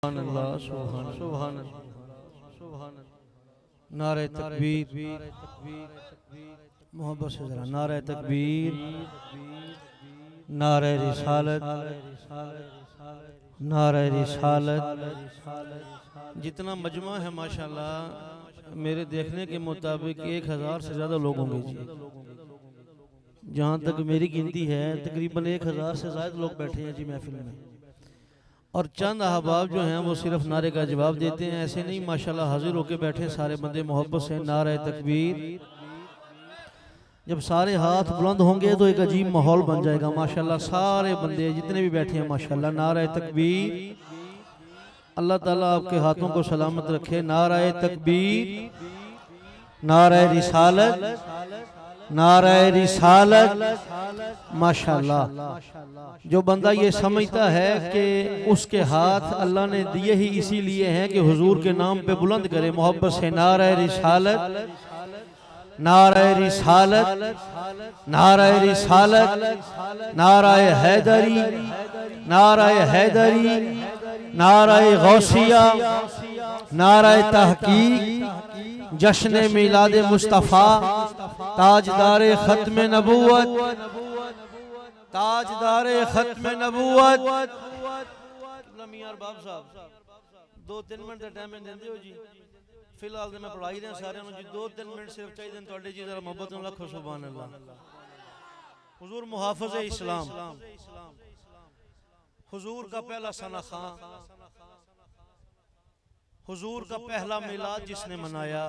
अल्लाह सुभान सुभान सुभान नारे तकबीर मोहब्बत से जरा नारे तकबीर नारे रिसालत नारे रिसालत। जितना मजमा है माशाल्लाह मेरे देखने के मुताबिक 1000 से ज़्यादा लोग होंगे जी। जहाँ तक मेरी गिनती है तकरीबन 1000 से ज़्यादा लोग बैठे हैं जी महफिल में। और चंद अहबाब जो हैं वो सिर्फ नारे का जवाब देते हैं, ऐसे नहीं माशाल्लाह हाजिर होके बैठे सारे बंदे मोहब्बत से नारे तकबीर। जब सारे हाथ बुलंद होंगे तो एक अजीब माहौल बन जाएगा माशाल्लाह। सारे बंदे जितने भी बैठे हैं माशाल्लाह नारे तकबीर। अल्लाह ताला आपके हाथों को सलामत रखे। नारे तकबीर नारे रिसालत नारे रिसालत माशाल्लाह। जो बंदा ये समझता है कि उसके हाथ अल्लाह ने दिए ही इसीलिए हैं कि हुजूर के नाम पे बुलंद करे मोहब्बत से नारे रिसालत नारे रिसालत नारे रिसालत नारे हैदरी नारे हैदरी नारे गौसिया नारे तहकीक जश्न मिलाद मुस्तफ़ा ताजदारे खत्म नबूवत ताजदारे खत्म नबूवत। मियां बाब साहब 2-3 मिनट का टाइम देंदे हो जी। फिलहाल मैं पढ़ाई रहा सारे जी 2-3 मिनट सिर्फ चाहिए थोड़े जी जरा मोहब्बत में लखो सुभान अल्लाह। हुजूर मुहाफिज इस्लाम हुजूर का पहला सना खां हुजूर का पहला मिलाद जिसने मनाया।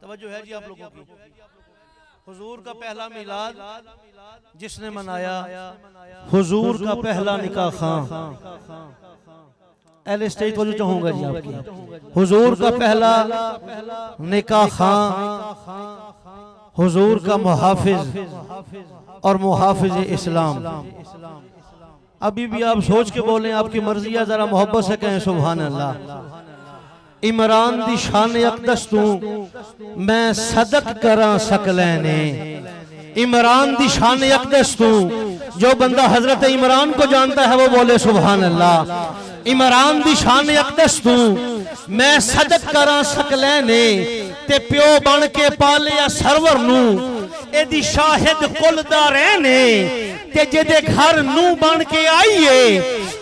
तवज्जो है जी आप लोगों की। हुजूर का पहला मिलाद जिसने मनाया हुजूर का पहला निकाह खां। एल स्टेज को जो चाहूंगा जी आपकी। हुजूर का पहला निकाह खां हुजूर का मुहाफिज और मुहाफिज इस्लाम। अभी भी आप सोच के बोलें आपकी मर्जी है, जरा मोहब्बत से कहें सुभान अल्लाह। इमरान दी शान अकदस तू मैं सदक करा सकलैने। इमरान दी शान अकदस तू। जो बंदा हजरत इमरान को जानता है वो बोले सुभान अल्लाह। इमरान दी शान अकदस तू मैं सदक करा सकलैने ते प्यो बन के पालिया सरवर नू एदी शाहिद कुल दा रहने ते जेदे घर नू बन के आईए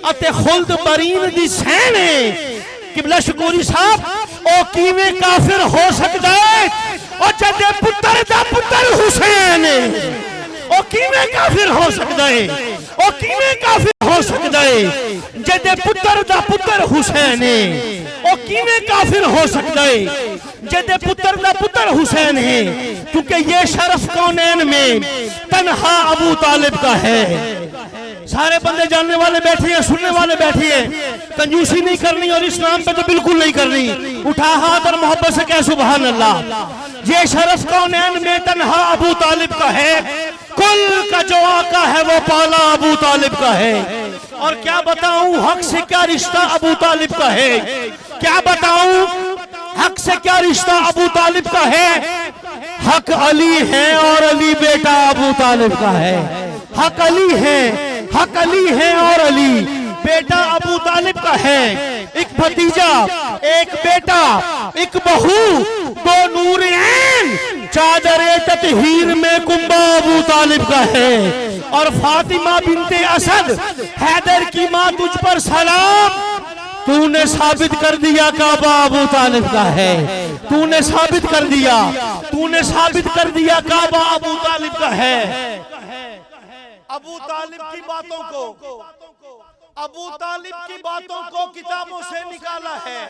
अते खुल्द बरीन दी सहने। किबला शकूरी साहब ओ कीवें काफिर हो सकता है ओ जदे पुत्र दा पुत्र हुसैन ओ कीवें काफिर हो सकता है ओ कीवें काफिर हो सकता है जदे पुत्र दा पुत्र हुसैन ओ कीवें काफिर हो सकता है जदे पुत्र दा पुत्र हुसैन है। क्योंकि ये शरफ कौनैन में तन्हा अबू तालिब का है। सारे बंदे जानने वाले बैठे हैं, सुनने वाले बैठे हैं। कंजूसी नहीं करनी और इस नाम पे तो बिल्कुल नहीं करनी। उठा हाथ और मोहब्बत से कह सुभान अल्लाह। ये शरफ कौनैन में तन्हा अबू तालिब का है। कुल का जो आका है वो पाला अबू तालिब का है। और क्या बताऊं हक से क्या रिश्ता अबू तालिब का है। क्या बताऊं हक से क्या रिश्ता अबू तालिब का है। हक अली है और अली बेटा अबू तालिब का है। हक अली है हक अली है और अली बेटा अबू तालिब का है। एक भतीजा एक बेटा एक बहू दो नूर ऐन चादरे ततहीर में कुंबा अबू तालिब का है। और फातिमा बिनते असद हैदर की माँ तुझ पर सलाम तूने साबित कर दिया काबा अबू तालिब का है। तूने साबित कर दिया काबा अबू तालिब का है। अबू तालिब की बातों को अबू तालिब की बातों को किताबों से निकाला है।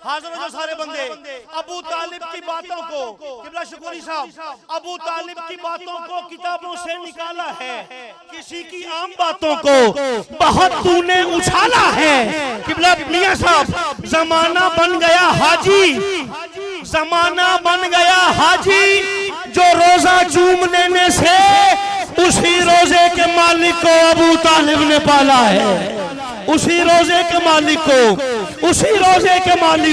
हाजिर हो जो सारे बंदे। अबू तालिब की बातों को किबला शुक्री साहब अबू तालिब की बातों को किताबों से निकाला है। किसी की आम बातों को बहुत तूने उछाला है। किबला मियां साहब जमाना बन गया हाजी जमाना बन गया हाजी जो रोजा चूम लेने से उसी रोजे के मालिक को अबू तालिब ने पाला है। उसी रोजे के मालिक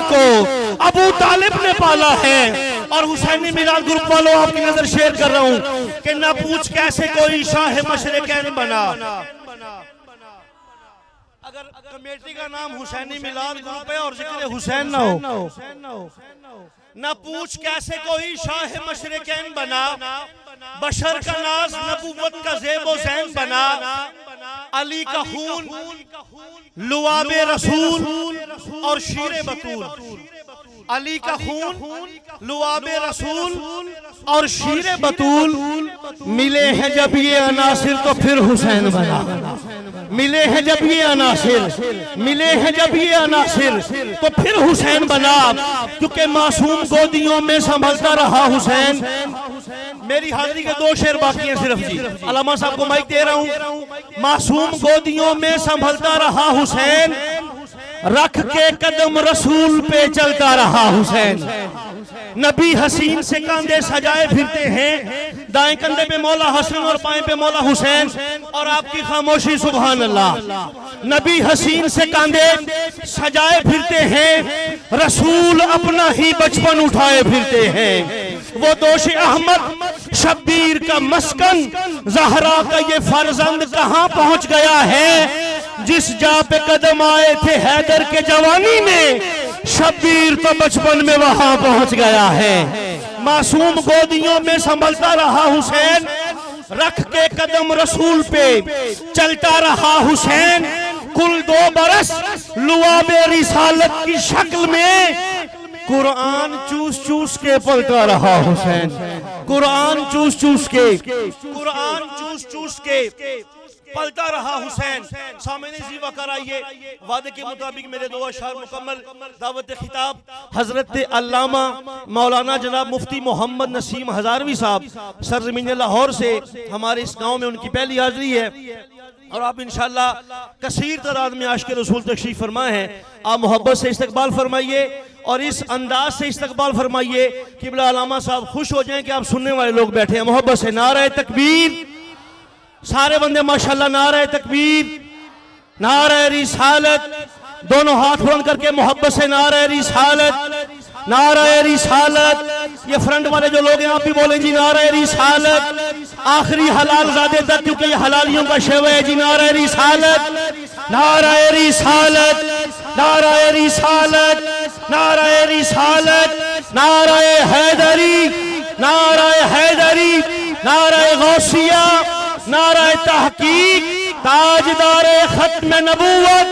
को अबू तालिब ने पाला है। और हुसैनी मिलाद ग्रुप वालों आपकी नजर शेयर कर रहा हूं कि ना पूछ कैसे कोई शाह मशरिकैन बना। कमेटी का नाम हुसैनी मिलाद ग्रुप है और जिक्र हुसैन ना हो, न पूछ कैसे कोई शाह मशरिकैन बना, बशर का नाज नबूवत का ज़ेबो ज़ैन बना, अली का खून लुआबे रसूल और शीरे बतूल, अली का खून लुआबे रसूल और शीरे बतूल मिले हैं जब ये अनासिर तो फिर हुसैन बना, मिले हैं जब ये अनासिर, मिले हैं जब ये अनासिर तो फिर हुसैन बना, क्योंकि मासूम गोदियों में संभलता रहा हुसैन। मेरी हाजिरी के 2 शेर बाकी हैं सिर्फ जी, अल्लामा साहब को माइक दे रहा हूं। मासूम गोदियों में संभलता रहा हुसैन, रख के कदम रसूल पे चलता रहा हुसैन। नबी हसीन से कंधे सजाए फिरते हैं, दाएं कंधे पे मौला हसन और बाएं पे मौला हुसैन, और आपकी खामोशी सुभान अल्लाह। नबी हसीन से कंधे सजाए फिरते हैं, रसूल अपना ही बचपन उठाए फिरते हैं। वो दोषी अहमद शब्बीर का मस्कन, ज़हरा का ये फर्जंद कहां पहुंच गया है, जिस जा पे कदम आए थे हैदर के जवानी में, शब्बीर तो बचपन में वहां पहुंच गया है। मासूम गोदियों में संभलता रहा हुसैन, रख के कदम रसूल पे चलता रहा हुसैन। कुल 2 बरस लुआबे रिसालत की शक्ल में कुरान चूस चूस के पलता रहा हुसैन, कुरान चूस चूस के, कुरान चूस चूस के पलता रहा हुसैन। सामने जीवा कराइए, वादे के मुताबिक मेरे 2 अशआर मुकम्मल। दावत खिताब हजरत अल्लामा मौलाना जनाब मुफ्ती मोहम्मद नसीम हजारवी साहब, सरजमीन लाहौर से हमारे इस गांव में उनकी पहली हाजिरी है, और आप इंशाअल्लाह कसीर तादाद में आशिक़ रसूल तशरीफ फरमाए हैं। आप मोहब्बत से इस्तकबाल फरमाइए और इस अंदाज से इस्तकबाल फरमाइए कि बिला अल्लामा साहब खुश हो जाएं कि आप सुनने वाले लोग बैठे हैं। मोहब्बत से नारे तकबीर, सारे बंदे माशाल्लाह, नारे तकबीर, नारे रिसालत, दोनों हाथ बुलंद करके मोहब्बत से नारे रिसालत, नारे रिसालत। ये फ्रंट वाले जो लोग हैं आप भी बोले जी नारे रिसालत, आखिरी हलाल ज़ादे तक, क्योंकि ये हलालियों का शेव है जी। नारे रिसालत, नारे रिसालत, नारे रिसालत, नारे रिसालत, नारे हैदरी, नारे हैदरी, नारे गौसिया, नारे तहकीक, ताजदारे खत्म नबूवत,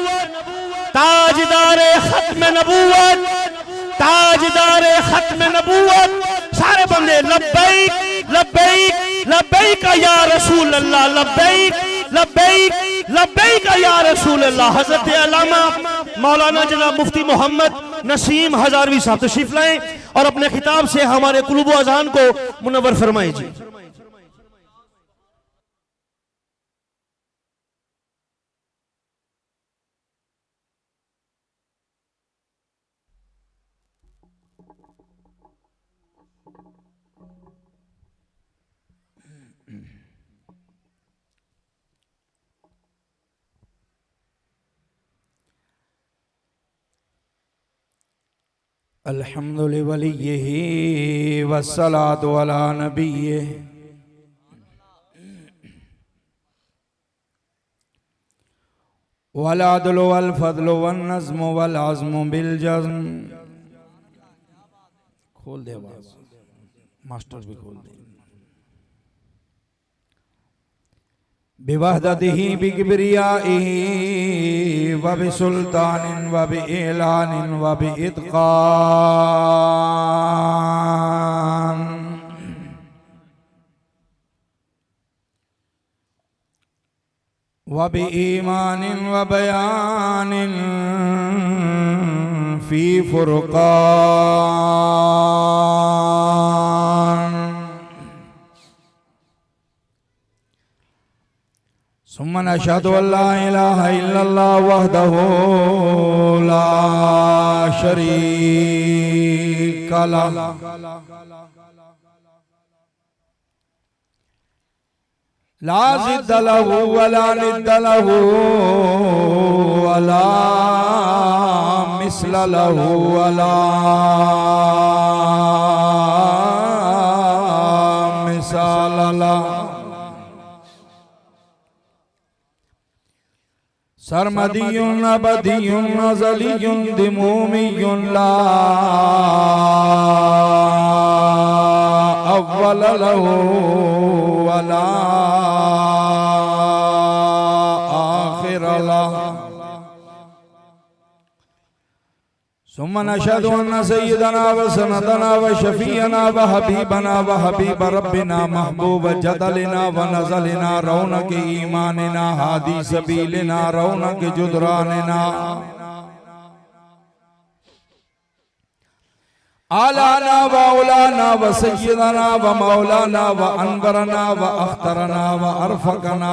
ताजदारे खत्म नबूवत, ताजदारे खत्म नबूवत। सारे बंदे लब्बैक लब्बैक लब्बैक या रसूल अल्लाह, लब्बैक लब्बैक लब्बैक या रसूल अल्लाह। हजरत अल्लामा मौलाना जनाब मुफ्ती मोहम्मद नसीम हजारवी साहब तशरीफ लाएं और अपने खिताब से हमारे कुलूब अज़ान को मुनव्वर फरमाएं जी। अल्हम्दुलिल्लाह वलिय्यिही वस्सलातु अला नबिय्यिही वल अदलु वल फज़लु वन नज़्मु वल अज़्मु बिल जज़्म। खोल दे आवाज़, मास्टर भी खोल दे। बिवहदतिही बिकिब्रियाइही व बिसुल्तानिन व बिइलानिन व बिइत्क़ान व बिईमानिन व बयानिन फी फुरक़ान। सुम्मा नशहदु अल्ला इलाहा इल्लल्लाह वहदहु ला शरीका लह ला ज़िद्द लहु वला निद्द लहु वला मिस्ल लहु वला मिसाल लहु। सरमदियुन अबदियुन अज़लियुन दिमूमियुन ला अव्वल लहू वला आखिर लहू सुम्मा नशहदु अन्ना सय्यदना व सनदना व शफीअना व हबीबना व हबीब रब्बिना महबूब जदलिना व नज़लिना रौनक ईमानिना हादी सबीलिना रौनक जुदरानिना आलाना व औलाना व सय्यदना व मौलाना व अनवरना व अख्तरना व अरफकना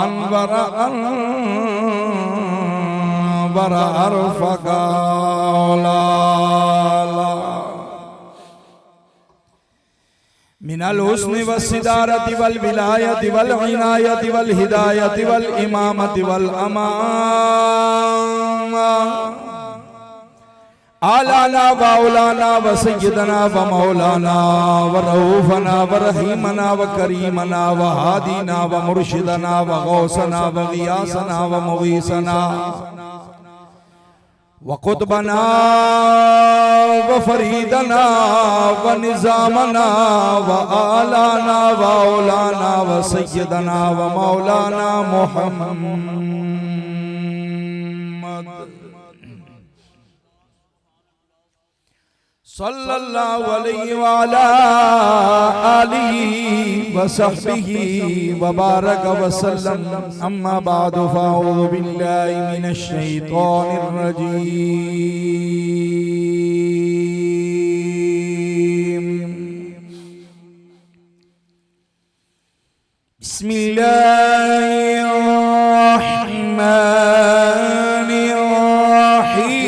अनवर अरफका मिनल हुस्नि व सिदारति वल विलायति वल इनायति वल हिदायति वल इमामति वल अमामा आलाना व औलाना व सय्यदना व मौलाना व रऊफना व रहीमना व करीमना व हादीना व मुर्शिदना व गौसना व गियासना व मुगीसना व कुतबना व फरीदना व निजामना व आलाना व औलाना व सय्यदना व मौलाना मुहम्मद सल्लल्लाहु अलैहि व अला आलिहि व सहबिहि व बारक व सल्लम अम्मा बादु फ़अऊज़ु बिल्लाहि मिनश शैतानिर रजीम बिस्मिल्लाहिर रहमानिर रहीम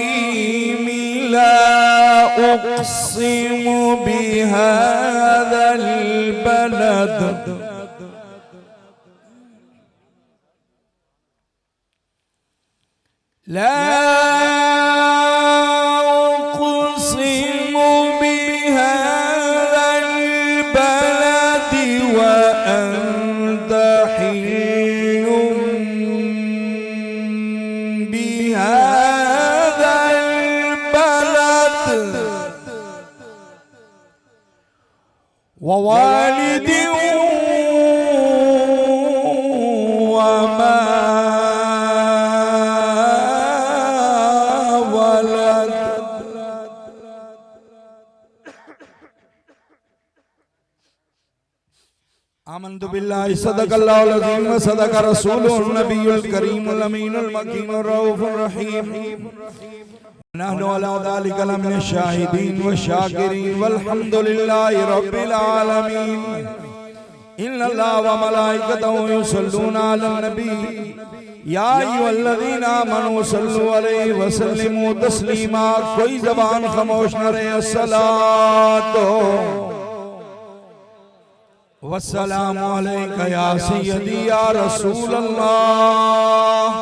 उक़्सिमु बिहाज़ल बलद ला उक़्सिमु बिहाज़ल बलद व अंत हिल्लुम बिहाज़ल बलद ववालिद वमा वलद आमन्तु बिल्लाहि सदक़ल्लाहुल अज़ीम व सदक़ रसूलुहुन नबियुल करीमुल अमीनुल मकीनुर रऊफुर रहीम नहनु अला ज़ालिका लमिनश शाहिदीन व शाकिरीन वल्हम्दुलिल्लाहि रब्बिल आलमीन इन्नल्लाह व मलाइकतहु युसल्लूना अलन नबी या अय्युहल्लज़ीना आमनू सल्लु अलैहि व सल्लिमू तस्लीमा कोई ज़बान खामोश न रहे अस्सलातो वस्सलामु अलैका या सय्यदी या रसूल अल्लाह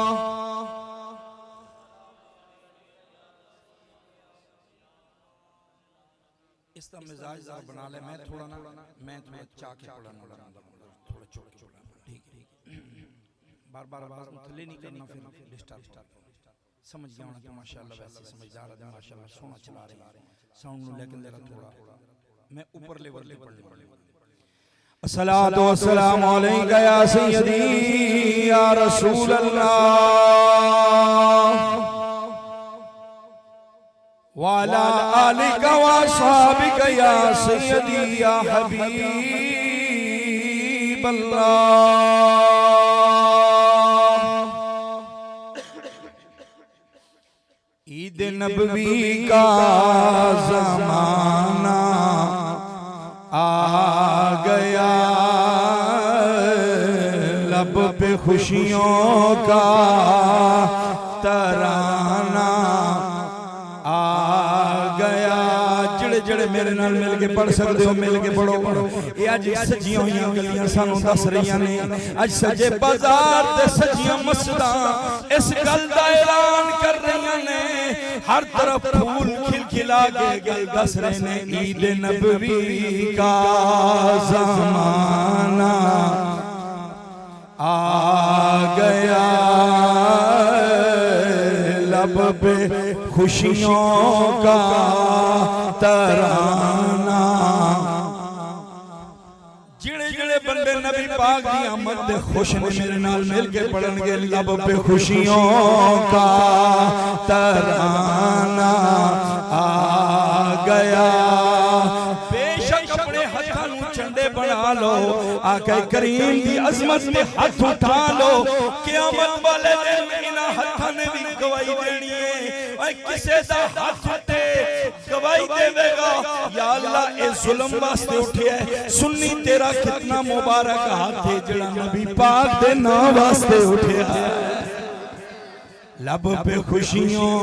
इसका मिजाज जरा बना ले मैं थोड़ा चाह के पढ़ना थोड़ा छोड़ ठीक बार थले नहीं करना फिर डिस्टर्ब समझ गया होना कि माशाल्लाह वैसे समझदार है माशाल्लाह सोना चला रही साउंड नु लेकिन जरा थोड़ा मैं ऊपर लेवल ले पढ़ अस्सलातु वस्सलामु अलैका या सय्यदी या रसूल अल्लाह वाला आलिका व अस्हाबिका या सय्यदी या हबीब अल्लाह ईद नबवी का ज़माना आ गया लब पे खुशियों का तराना आ गया जड़े जड़े मेरे नाल मिल के पढ़ सकते हो मिल के पढ़ो ये अज सजियां हुई गलियां सानू दस रही ने अज सजे बाजार ते सजियां मस्जिदां इस गल दा ऐलान कर रही ने हर तरफ फूल खिलखिला के गल दस रहे ने ईद नबवी का ज़माना आ गया लब पे खुशियों का तराना। जिड़े जिड़े बंदे नबी पाक दी आमद दे खुश ने मेरे नाल मिल के पढ़नगे लब पे खुशियों का तराना आ गया। बेशक अपने हाथों नू झंडे बना लो, आका करीम दी अजमत ते हाथ उठा लो। क़यामत वाले दिन इन्हां हाथों ने भी गवाही देनी है। ओए किसे दा हाथ उठे गवाही देवेगा, या अल्लाह ए जुल्म वास्ते उठिया है। सुन्नी तेरा कितना मुबारक हाथ है जेड़ा नबी पाक दे नाम वास्ते उठिया है। लब पे खुशियों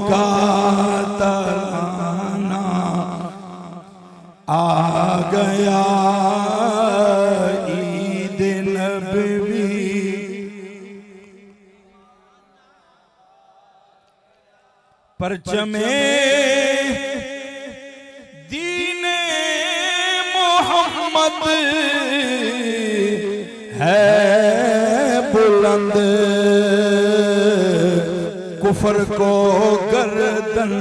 का तराना आ गया ईद नबवी। परचमे दीने मोहम्मद है बुलंद, कुफर को गर्दन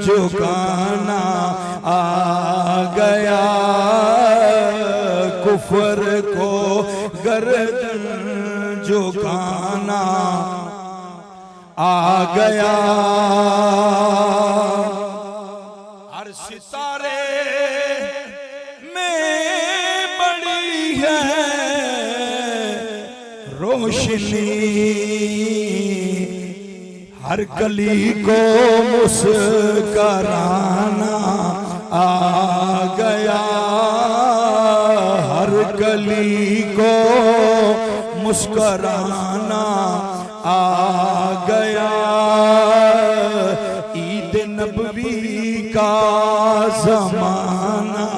झुकाना आ गया। कुफर को गर्दन झुकाना आ गया। हर सितारे में बड़ी है रोशनी, हर कली को मुस्कराना आ गया। हर कली को मुस्कराना आ गया। ईद नबवी का ज़माना।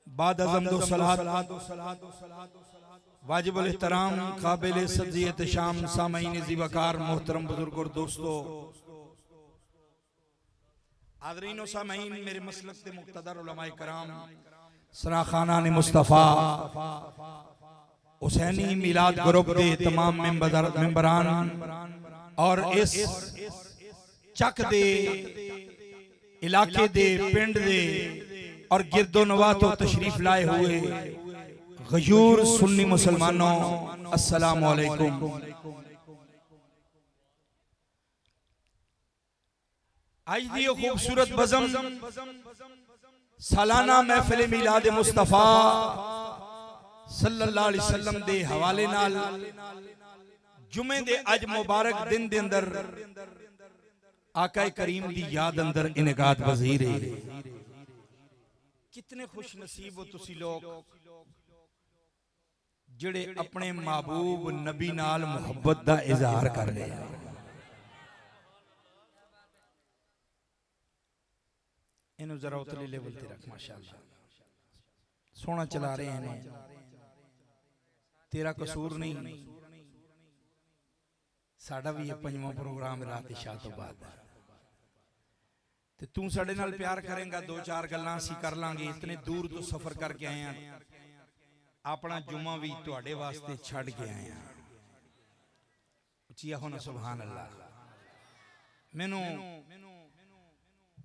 बाद अज़म दो सलात वाजिबुल एहतराम काबिल सज्जियत शाम सामईन ज़िवकार मोहतरम बुजुर्ग और दोस्तों, हाज़रीन व सामईन, मेरे मसलक के मुक़्तदर उलमाए कराम, सराखाना ने मुस्तफ़ा हुसैनी मिलाद ग्रुप के तमाम मेंबरान और इस चक दे इलाके दे पिंड दे और गिरदो नवा तो तशरीफ लाए हुए गयूर सुन्नी मुसलमानों, अस्सलामु अलैकुम। आज दी खूबसूरत बज़म सालाना महफिल मिलाद मुस्तफ़ा सल्लल्लाहु अलैहि वसल्लम दे हवाले नाल जुमे दे अज मुबारक दिन दे अंदर आका करीम दी याद अंदर इनकात वजीर है। कितने खुश नसीब हो तुसी लोग जिहड़े अपने महबूब नबी नाल मुहब्बत दा इजहार कर रहे हैं। इन्हू जरा उतले लेवल ते रख, माशाअल्लाह सोना चला रहे हैं। तेरा कसूर नहीं, साडा भी पंजवां प्रोग्राम रात इशा तो बाद ते तू साडे नाल प्यार करेंगा, दो चार गल्लां असीं कर लांगे। इतने दूर तो सफर करके आए हैं, अपना जुमा भी तुहाडे वास्ते छड़ के आए हैं। उचिया होना सुभान अल्लाह। मैनू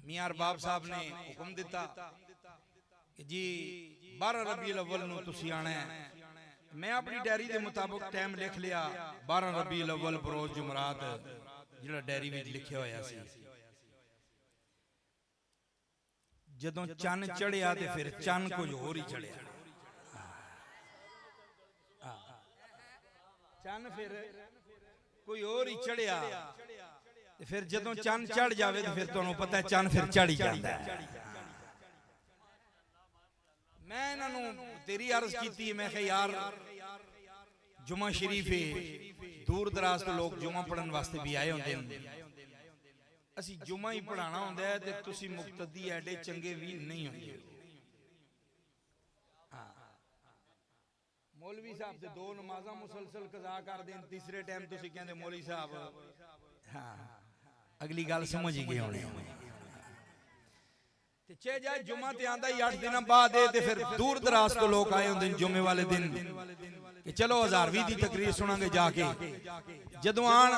मियां अरबाब साहब ने हुक्म दिता कि जी 12 रबीउल अव्वल नूं तुसीं आना है। मैं अपनी डायरी के मुताबिक टाइम लिख लिया 12 रबीउल अव्वल बरोज जुमरात, जिहड़ा डायरी विच लिखिया होया सी। जदों चन्न चढ़िया ते फिर चन्न कुछ होर ही चढ़िया। चन्न फिर कोई और ही चढ़िया ते फिर जदों चन्न चढ़ जावे तो फिर तुहानूं पता है चन्न फिर चढ़ ही जाता है। मैं इन्हां तेरी अर्ज की, मैं कहा यार जुमा शरीफ है, दूर दराज तो लोग जुमा पढ़न वास्ते भी आए होंदे हैं। असी जुमा ही पढ़ाना होंदा है ते तुसी मुक्तदी एडे चंगे भी नहीं होंदे। मौलवी साहब से 2 नमाज़ा मुसलसल कज़ा कर दें, तीसरे टाइम तुसी कहंदे मौलवी साहब हाँ अगली गल समझ ही गए होने। ते चे जाए जुम्मा ते आंदा ही 8 दिन बाद ते फिर दूर दराज तो लोग आए होंदे जुम्मे वाले दिन कि चलो 1000वीं दी तकरीर सुनांगे जाके जदों आन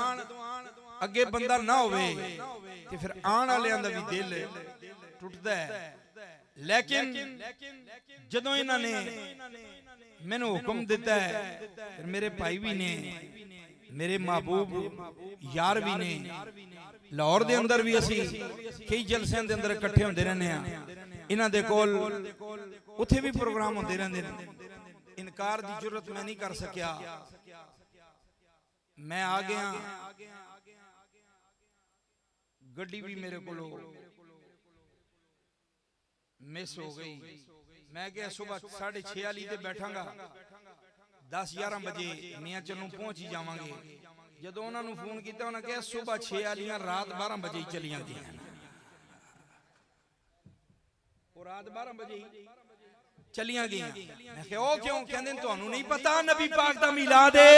अगे बंदा ना होवे ते फिर आन वालेयां दा भी दिल टुटदा है। लेकिन जदों इन्हां ने मैनू हुक्म दिता है फिर मेरे भाई भी ने मेरे महबूब यार भी ने लाहौर दे अंदर भी असी कई जलसियां दे अंदर इकट्ठे होंदे रहने आ इन्हां दे कोल उत्थे भी प्रोग्राम होंदे रहंदे ने। इनकार दी जरूरत मैं नहीं कर सकिया मैं आ गया गड्डी भी मेरे को मिस हो गई। मैं क्या सुबह 6:30 वाली ते बैठांगा 10-11 बजे मियां चन्नू पहुंच ही जावांगे। जदों उन्होंने फोन किया उन्होंने कहा सुबह 6 वालियां रात 12 बजे ही चलियां गई रात 12 बजे चलियां गई। मैं कहा ओ क्यों कहंदे तुहानू नहीं पता नबी पाक दा मिलाद है।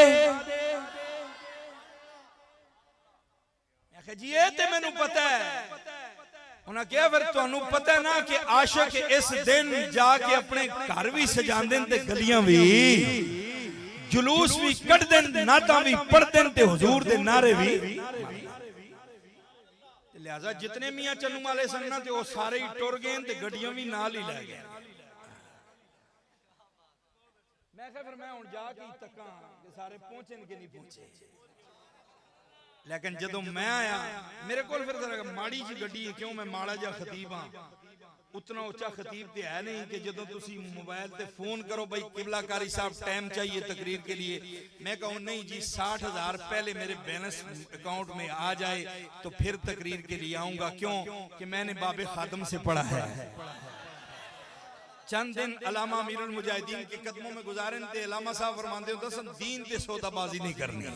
मैं कहा जी ये ते मैनू पता है। उन्हें कहा फिर तुहानू पता है ना कि आशिक इस दिन जाके अपने घर भी सजांदे ते गलियां भी जुलूस भी कढ़दे नाता भी पढ़दे ते हुजूर दे नारे भी। लिहाजा जितने मियां चन्नू वाले सन ना ते वो सारे ही टुर गए ते गड्डियां भी नाल ही ले गए। मैं कहा फिर मैं हुण जाके तक्कां कि सारे पहुंचे कि नहीं पहुंचे। लेकिन जदों मैं आया मेरे को फिर माड़ी जी गड्डी है क्यों मैं माड़ा जा खतीब हाँ उतना उच्चा खतीब तो है नहीं कि जदों तुसी मोबाइल ते फोन करो भाई किबला कारी साहब टाइम चाहिए तकरीर के लिए मैं कहूँ नहीं जी 60,000 पहले मेरे बैलेंस अकाउंट में आ जाए तो फिर तकरीर के लिए आऊंगा। क्यों कि मैंने बाबे खादम से पढ़ा है। चंद दिन अलामा अमीरुल मुजाहिदीन के कदमों में गुजारे थे। अलामा साहब फरमाते हो दसन दीन ते सौदाबाजी नहीं करनी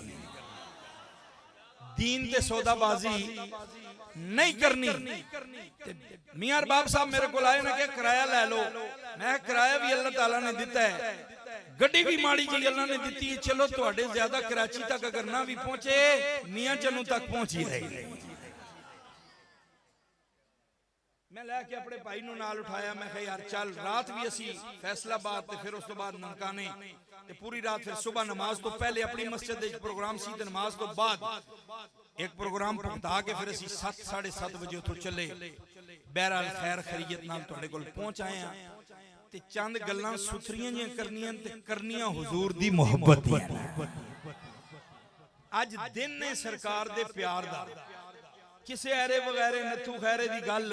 दीन ते सौदाबाजी नहीं करनी। मियां अरबाब साहब मेरे को आए ना कि किराया ले लो। मैं किराया भी अल्लाह ताला ने दिता है गड्डी भी माड़ी जी अल्लाह ने दी है। चलो तुहाडे ज्यादा कराची तक अगर ना भी पहुंचे मियां चन्नू तक पहुंची है। मैं लैके अपने भाई नू नाल उठाया। मैं कहा यार चल रात भी असी फैसलाबाद ते फिर उस तो बाद ननकाने ते पूरी रात फिर सुबह नमाज तो पहले अपनी मस्जिद दे प्रोग्राम सी ते नमाज तो बाद एक प्रोग्राम भुगता के फिर असी 7-7:30 बजे उथों चले। बहरहाल खैर खैरियत नाल तुहाडे कोल पहुंच आए हां ते चंद गल्लां सुथरियां जिहां करनियां ते करनियां हुजूर दी मोहब्बत दियां। अज दिन ने सरकार दे प्यार दा किसे ऐरे वगैरे नथू खैरे दी गल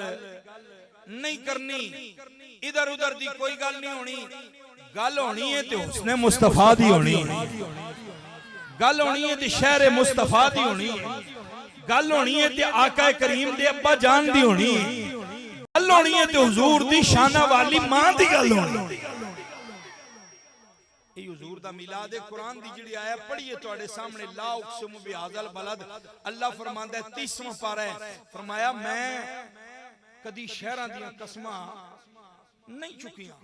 नहीं करनी। इधर उधर दी कोई गल नहीं होनी। गल होनी है ते हुस्ने मुस्तफा दी होनी है। गल होनी है ते शहर मुस्तफा दी होनी है। गल होनी है ते आका करीम दे अब्बा जान दी होनी है। गल होनी है ते हुजूर दी शाना वाली मां दी गल होनी है। हुजूर दा मिलाद कुरान दी जिहड़ी आया पढ़िए तुहाडे सामने ला उक़सिमु बिहाज़ल बलद। अल्लाह फरमांदा है 30वां पारा है फरमाया मैं कदी शहरां दियां कसमां नहीं चुकियां।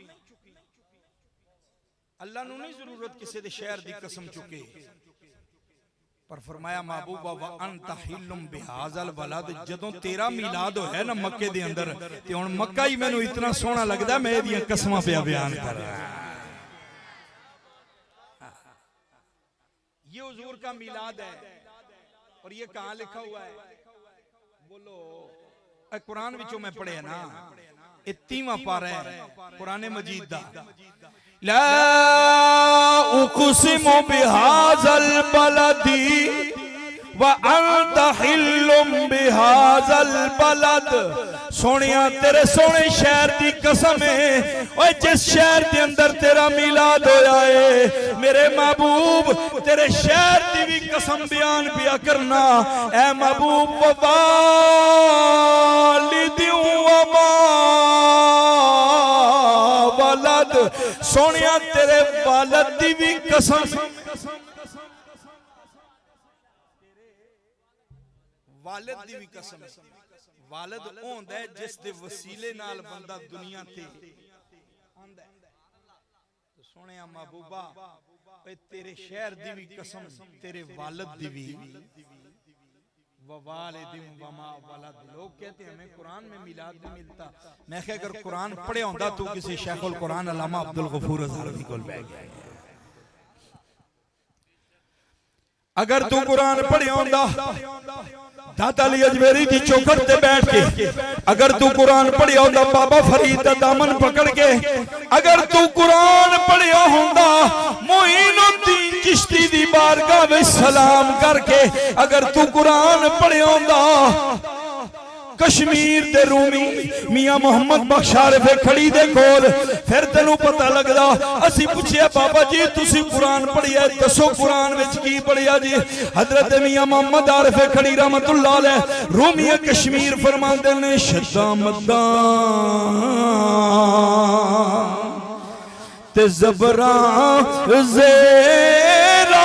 अल्लाह नूं नहीं जरूरत किसी दे शहर दी कसम चुके पर फरमाया महबूबा व अंत हिल्लुम बिहाज़ल बलद। जदों तेरा मिलाद होया ना मक्के दे अंदर ते हुण मक्का ही मैनूं इतना सोहना लगदा मैं इहदियां कसमां पिया बयान कर रहा। ये हुजूर का मिलाद है और ये कहां लिखा हुआ है बोलो। कुरान विचों मैं पढ़िया ना 30वां पारा है कुरान मजीद दा। ला उक़सिमु बिहाज़ल बलदी व अंत हिल्लुम बिहाज़ल बलद। सोनिया तेरे सोने शहर की कसम है और जिस शहर के अंदर तेरा मिलाद होया है मेरे महबूब तेरे शहर की भी कसम बयान पिया करना। ऐ महबूब वालिदिन व मा वलद। सोनिया तेरे वालद की भी कसम वालिद दी भी कसम। वालिद होंदा है जिस दे वसीले नाल बंदा दुनिया ते आंदा है। तो सोहणिया महबूबा तेरे शहर दी भी कसम तेरे वालिद दी भी लोग कहते हैं हमें कुरान में मिलाद नहीं मिलता। मैं कहा अगर कुरान पढ़े होता तू किसी शेखुल कुरान अल्लामा अब्दुल गफूर हज़ारवी कोल बैठ गया। अगर तू कुरान पढ़े होता दाता अली अजमेरी की चौखट पे बैठ के, अगर तू कुरान पढ़िया होता बाबा फरीद दा दामन पकड़ के, अगर तू कुरान पढ़िया होता मोइनुद्दीन चिश्ती दी बारगाह में सलाम करके, अगर तू कुरान पढ़िया होता कश्मीर दे रूमी मियां मोहम्मद बख्श आरिफ खड़ी दे कोल, फिर तेनू पता लगदा। असी पूछिया बाबा जी तुसी कुरान पढ़िया दसो कुरान विच की पढ़िया जी? हजरत मियां मोहम्मद आरिफ खड़ी रहमतुल्लाह अलैह रूमी कश्मीर फरमांदे ने शद्दा मद्दा ते ज़बरा ज़ेरा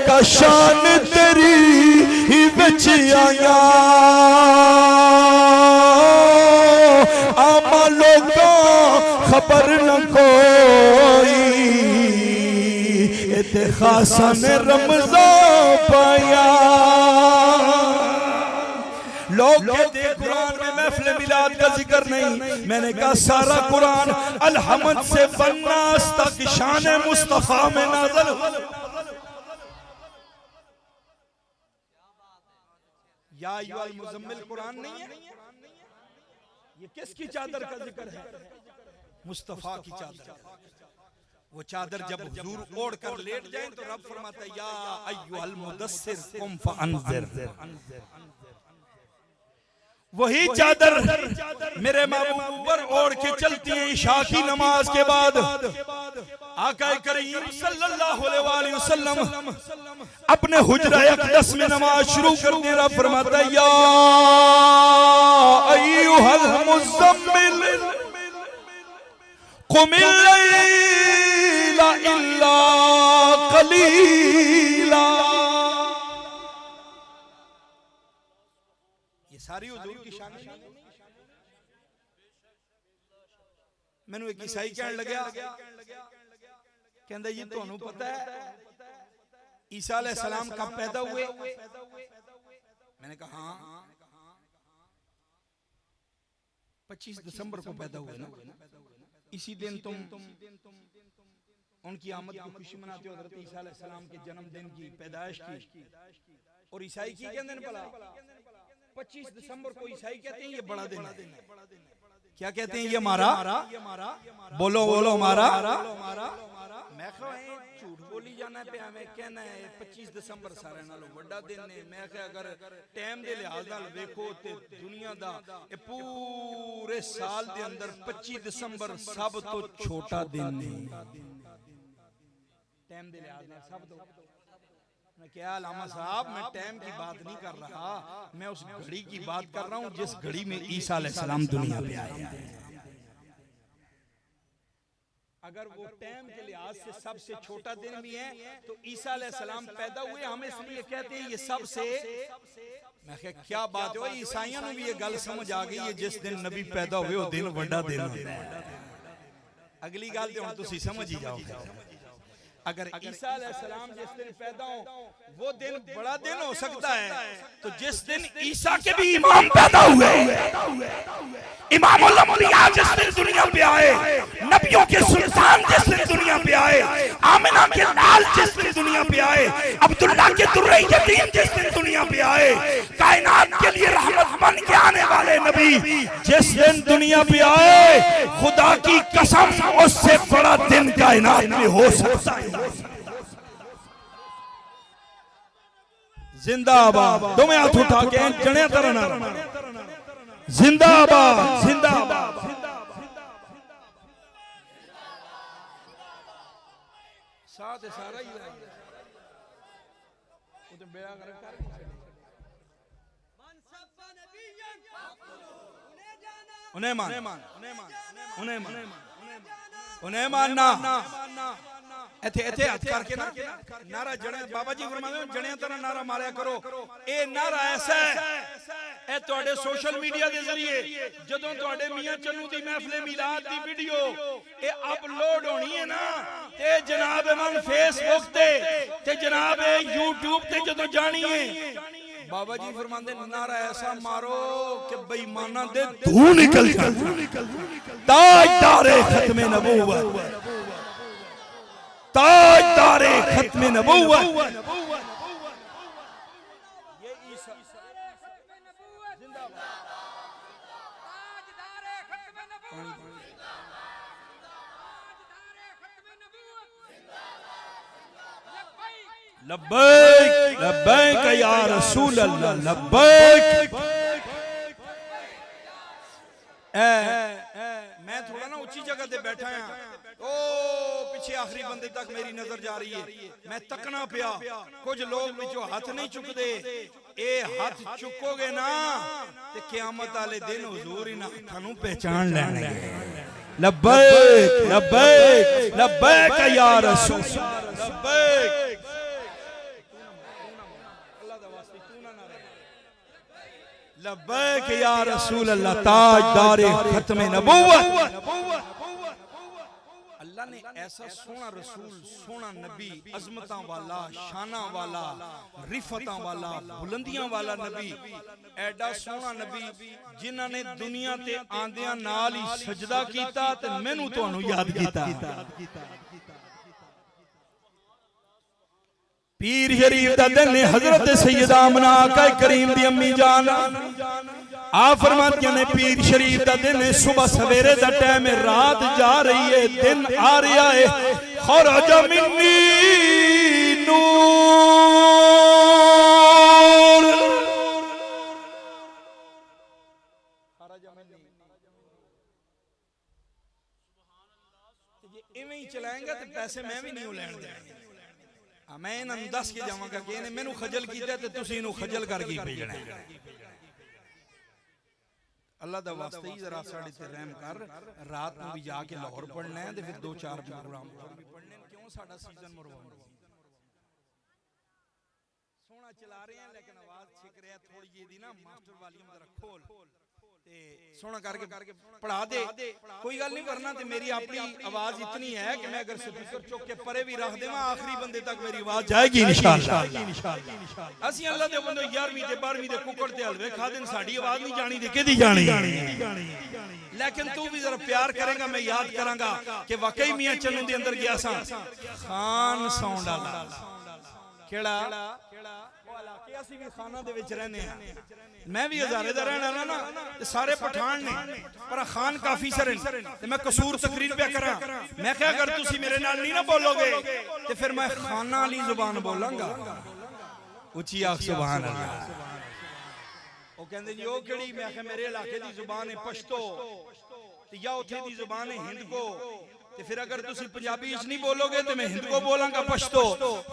का शान तेरी बिच आया आमा लोगा खबर न कोई इते खासा ने रमज़ान पाया। लोग कहते हैं कुरान में महफिल मिलाद का जिक्र नहीं। मैंने कहा सारा कुरान अलहमद से बन्नास तक शान मुस्तफा में नाज़िल हुआ। या अय्युहल मुज़म्मिल कुरान नहीं है? ये किसकी चादर का जिक्र है? मुस्तफा की चादर। वो चादर जब हुजूर ओढ़ कर लेट जाएं तो रब फरमाता है या अय्युहल मुदस्सिर कुम फअंज़िर। वही चादर मेरे महबूब पर ओढ़ के चलती है इशा की नमाज के बाद। आका करीम सल्लल्लाहु अलैहि वसल्लम अपने हुजरा अक़दस में नमाज शुरू कर दे रहा, फरमाता है या अय्युहल मुज़म्मिल क़ुमिल लैला इल्ला क़लीला। ये सारी हुजूर की शान है। मैंने एक ईसाई कहने लगा, कहंदा जी तुहानू पता है ईसा अलैहिस्सलाम कब पैदा हुए? मैंने कहा हाँ 25 दिसंबर को पैदा हुए ना। इसी दिन तुम उनकी आमद की खुशी मनाते हो, हज़रत ईसा अलैहिस्सलाम के जन्मदिन की पैदाइश की। और ईसाई की कहते हैं भला 25 दिसंबर को ईसाई कहते हैं ये बड़ा दिन है। क्या कहते हैं? ये हमारा, बोलो बोलो हमारा। मैं झूठ बोली जाना पे हमें कहना है 25 दिसंबर सारे नालों बड़ा दिन है। मैं अगर टाइम दे लिहाज नाल देखो ते दुनिया दा पूरे साल दे अंदर 25 दिसंबर सब तो छोटा दिन है। टाइम दे लिहाज नाल सब तो मैं क्या अलामा साहब मैं टाइम की बात नहीं कर रहा, मैं उस घड़ी की बात कर रहा हूं जिस घड़ी में ईसा अलैहिस्सलाम दुनिया पे आए। अगर वो टाइम के लिहाज से सबसे छोटा दिन भी है तो ईसा अलैहिस्सलाम पैदा हुए हम इसलिए कहते हैं ये सबसे। मैं क्या बात है, ईसाइयों को भी ये गल समझ आ गई है जिस दिन नबी पैदा हुए वो दिन बड़ा दिन होता है। अगली गल तो तुम समझ ही जाओगे। अगर ईसा अलैहिस्सलाम जिस दिन पैदा हो वो दिन बड़ा दिन हो सकता है, तो जिस दिन ईसा के भी इमाम पैदा हुए, इमामुल अंबिया जिस दिन दुनिया पे आए, नबियों के सुल्तान जिस दिन दुनिया पे आए, आमिना के लाल जिस दिन दुनिया पे आए, अब्दुल्ला के दुर्रे यतीम जिस दिन दुनिया पे आए, कायनात के लिए रहमत बन के आने वाले नबी जिस दिन दुनिया पे आए, खुदा की कसम उससे बड़ा दिन कायनात में हो सकता है। जिंदाबाद, दोनों हाथ उठा के जने तरना जिंदाबाद जिंदाबाद। साथ सारा ही वो तो बेड़ा कर उन्हें मान उन्हें मान उन्हें मानना। इथे इथे हाथ करके ना नारा जड़े बाबा जी फरमाते हैं जड़े तरह नारा मारा करो। ए नारा ऐसा है ਇਹ ਤੁਹਾਡੇ ਸੋਸ਼ਲ ਮੀਡੀਆ ਦੇ ਜ਼ਰੀਏ ਜਦੋਂ ਤੁਹਾਡੇ ਮੀਆਂ ਚੰਨੂ ਦੀ ਮਹਿਫਿਲ ਮਿਲਾਦ ਦੀ ਵੀਡੀਓ ਇਹ ਅਪਲੋਡ ਹੋਣੀ ਹੈ ਨਾ ਤੇ ਜਨਾਬ ਇਮਾਮ ਫੇਸਬੁੱਕ ਤੇ ਜਨਾਬ YouTube ਤੇ ਜਦੋਂ ਜਾਣੀ ਹੈ बाबा जी फरमाते नारा ऐसा मारो कि बेईमाना दे धू निकल जाए ताजदारे खत्मे नबूवत ताजदारे खत्मे नबूवत लब्बैक लब्बैक या रसूल अल्लाह लब्बैक। मैं थोड़ा ना ऊंची जगह पे बैठा हां ओ पीछे आखिरी बंदे तक मेरी नजर जा रही है मैं तकना पिया कुछ लोग विचों हाथ नहीं चुकदे ए हाथ चुकोगे ना ते क़यामत वाले दिन हुजूर इन्हां हत्थां नूं पहचान लैणगे लब्बैक लब्बैक लब्बैक या रसूल लब्बैक लब्बैक या रसूल अल्लाह ताजदारे खत्मे नबूवत। अल्लाह ने ऐसा सोना रसूल सोना नबी अजमतां वाला शाना वाला रिफतां वाला बुलंदियां वाला नबी एडा सोना नबी जिन्हां ने दुनिया ते आंदियां नाल ही सजदा कीता ते मैनू तुहानू याद कीता। पीर शरीफ दा दिन ने हजरत सैयदा आमना आका करीम दी अम्मी जान आप फरमातियां ने पीर शरीफ दा दिन है सुबह सवेरे दा टाइम है रात जा रही है दिन आ रहा है खरज मिन्नी नूर ये इवें ही चलाएंगे तो पैसे मैं भी नहीं लैण देने मैं इन्होंने दस के जावांगा कि इन्हें मैनू खजल किया ते तुसीं इहनूं खजल करके भेजना है। अल्लाह दा वास्ते ही जरा साडे ते रहम कर रात नूं भी जाके लाहौर पढ़ना है ते फिर 2-4 प्रोग्राम भी पढ़ने क्यों साडा सीजन मरवाना सोना चला रहे हैं लेकिन आवाज छिक रहा थोड़ी जी दी ना मास्टर वॉल्यूम जरा खोल ते सोना करके पढ़ा दे कोई गल नहीं करना ते मेरी अपनी आवाज इतनी है कि मैं अगर स्पीकर चुक के परे भी रख देवां आखिरी बंदे तक मेरी आवाज जाएगी इंशाअल्लाह। असि अल्लाह दे बंदो 11वीं ते 12वीं दे कुकड़ ते हलवे खा देन साडी आवाज नहीं जानी ते किदी जानी लेकिन तू भी जरा प्यार करेगा मैं याद करांगा कि वाकई मियां चन्नू दे अंदर गया सा खान साउंड वाला केड़ा कि असी भी खाना दे विच रहने हैं मैं भी हजारे दा रहना ना ते सारे पठान ने पर खान काफी सर ते मैं कसूर तकरीर पे करा मैं क्या अगर तुसी मेरे नाल नहीं ना बोलोगे ते फिर मैं खाना वाली जुबान बोलांगा उची आख सुभान अल्लाह। ओ कहंदे जी ओ केड़ी मैं क्या मेरे इलाके दी जुबान है पश्तो ते या उथे दी जुबान है हिंद को ते फिर अगर तुसी पंजाबी इच नहीं बोलोगे तो मैं हिंद को बोलांगा पश्तो।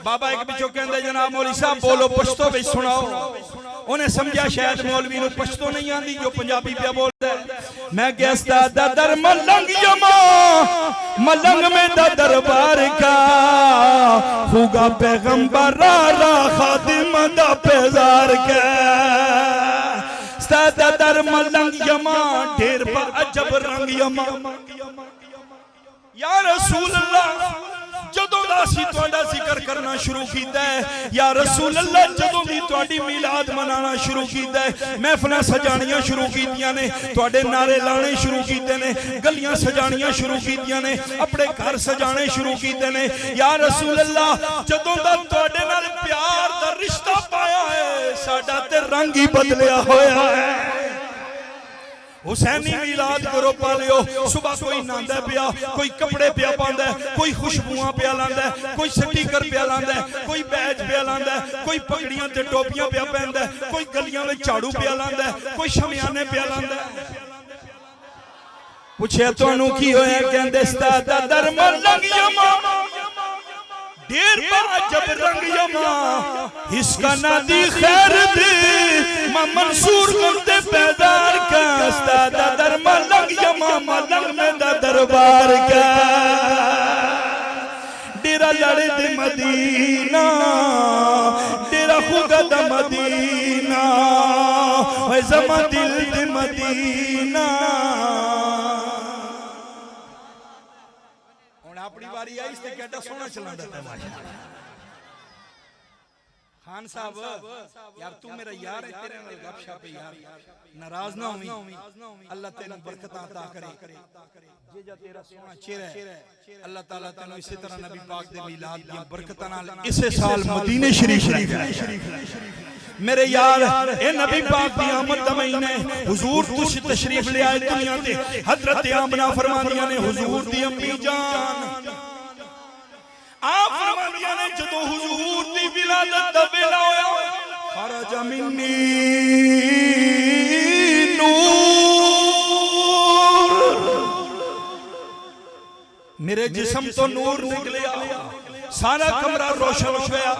बाबा एक बिचो कहंदे जनाब मौलवी साहब बोलो पश्तो भी सुनाओ उन्हें समझा शायद मौलवी नूं पश्तो नहीं आंदी जो पंजाबी पे बोलदा है। मैं गैसदा दा दर मलंग यमा मलंग में दा दरबार का हुगा पैगंबर रा खादिम दा पेजार का सदा दर मलंग यमा ढेर पर अजब रंग यमा या रसूल अल्लाह जदों दा असीं तुहाडा जिक्र करना शुरू कीता है या रसूल अल्लाह जदों दी तुहाडी मिलाद मनाना शुरू कीता है महफिलां सजाणियां शुरू कीतियां ने तुहाडे नारे लाने शुरू कीते ने गलियां सजाणियां शुरू कीतियां ने अपने घर सजाने शुरू कीते ने या रसूल अल्लाह जदों दा तुहाडे नाल प्यार दा रिश्ता पाया है साडा ते रंग ही बदलिया होया है। हुसैनी मिलाद करो पालियो सुबह कोई नांदा पिया कोई कपड़े पिया पांदा कोई खुशबुआं पिया लांदा कोई स्पीकर पिया लांदा कोई बैज पिया लांदा कोई पगड़ियां ते टोपियां पिया पहनदा कोई गलियां में झाड़ू पिया लांदा कोई शमियाने पिया लांदा पूछे तुहानू की होया कहंदे उस्ताद दर मलंग यमा देर बा जब रंग यमा हिस्का नादी खैर दे मैं मंसूर करते पैदार का उस्ताद दर मलंग यमा मलंग में दा दरबार का डेरा लड़े दे मदीना डेरा खुदा दा मदीना जमा दिल दे मदीना हुण अपनी बारी आई ते केड़ा सोहना चलांदा है माशाअल्लाह खान साहब यार तू मेरा यार है तेरे नाल गपशप यार नाराज ना होवी अल्लाह तेनू बरकत अता करे जे जा तेरा सोहना चेहरा है अल्लाह ताला तेनू इसी तरह नबी पाक दे मिलाद दी बरकतां नाल इसे साल मदीने शरीफ ले मेरे यार ए नबी पाक दी आमद दा महीना है हुजूर तशरीफ ले आए दुनिया ते हजरत आमना फरमांदियां ने हुजूर दी अम्मी जान आप फरमांदियां ने जदों हुजूर दी विलादत दा वेला होया खरज मिन्नी नूर मेरे जिस्म तो नूर निकले आया सारा कमरा रोशन हो गया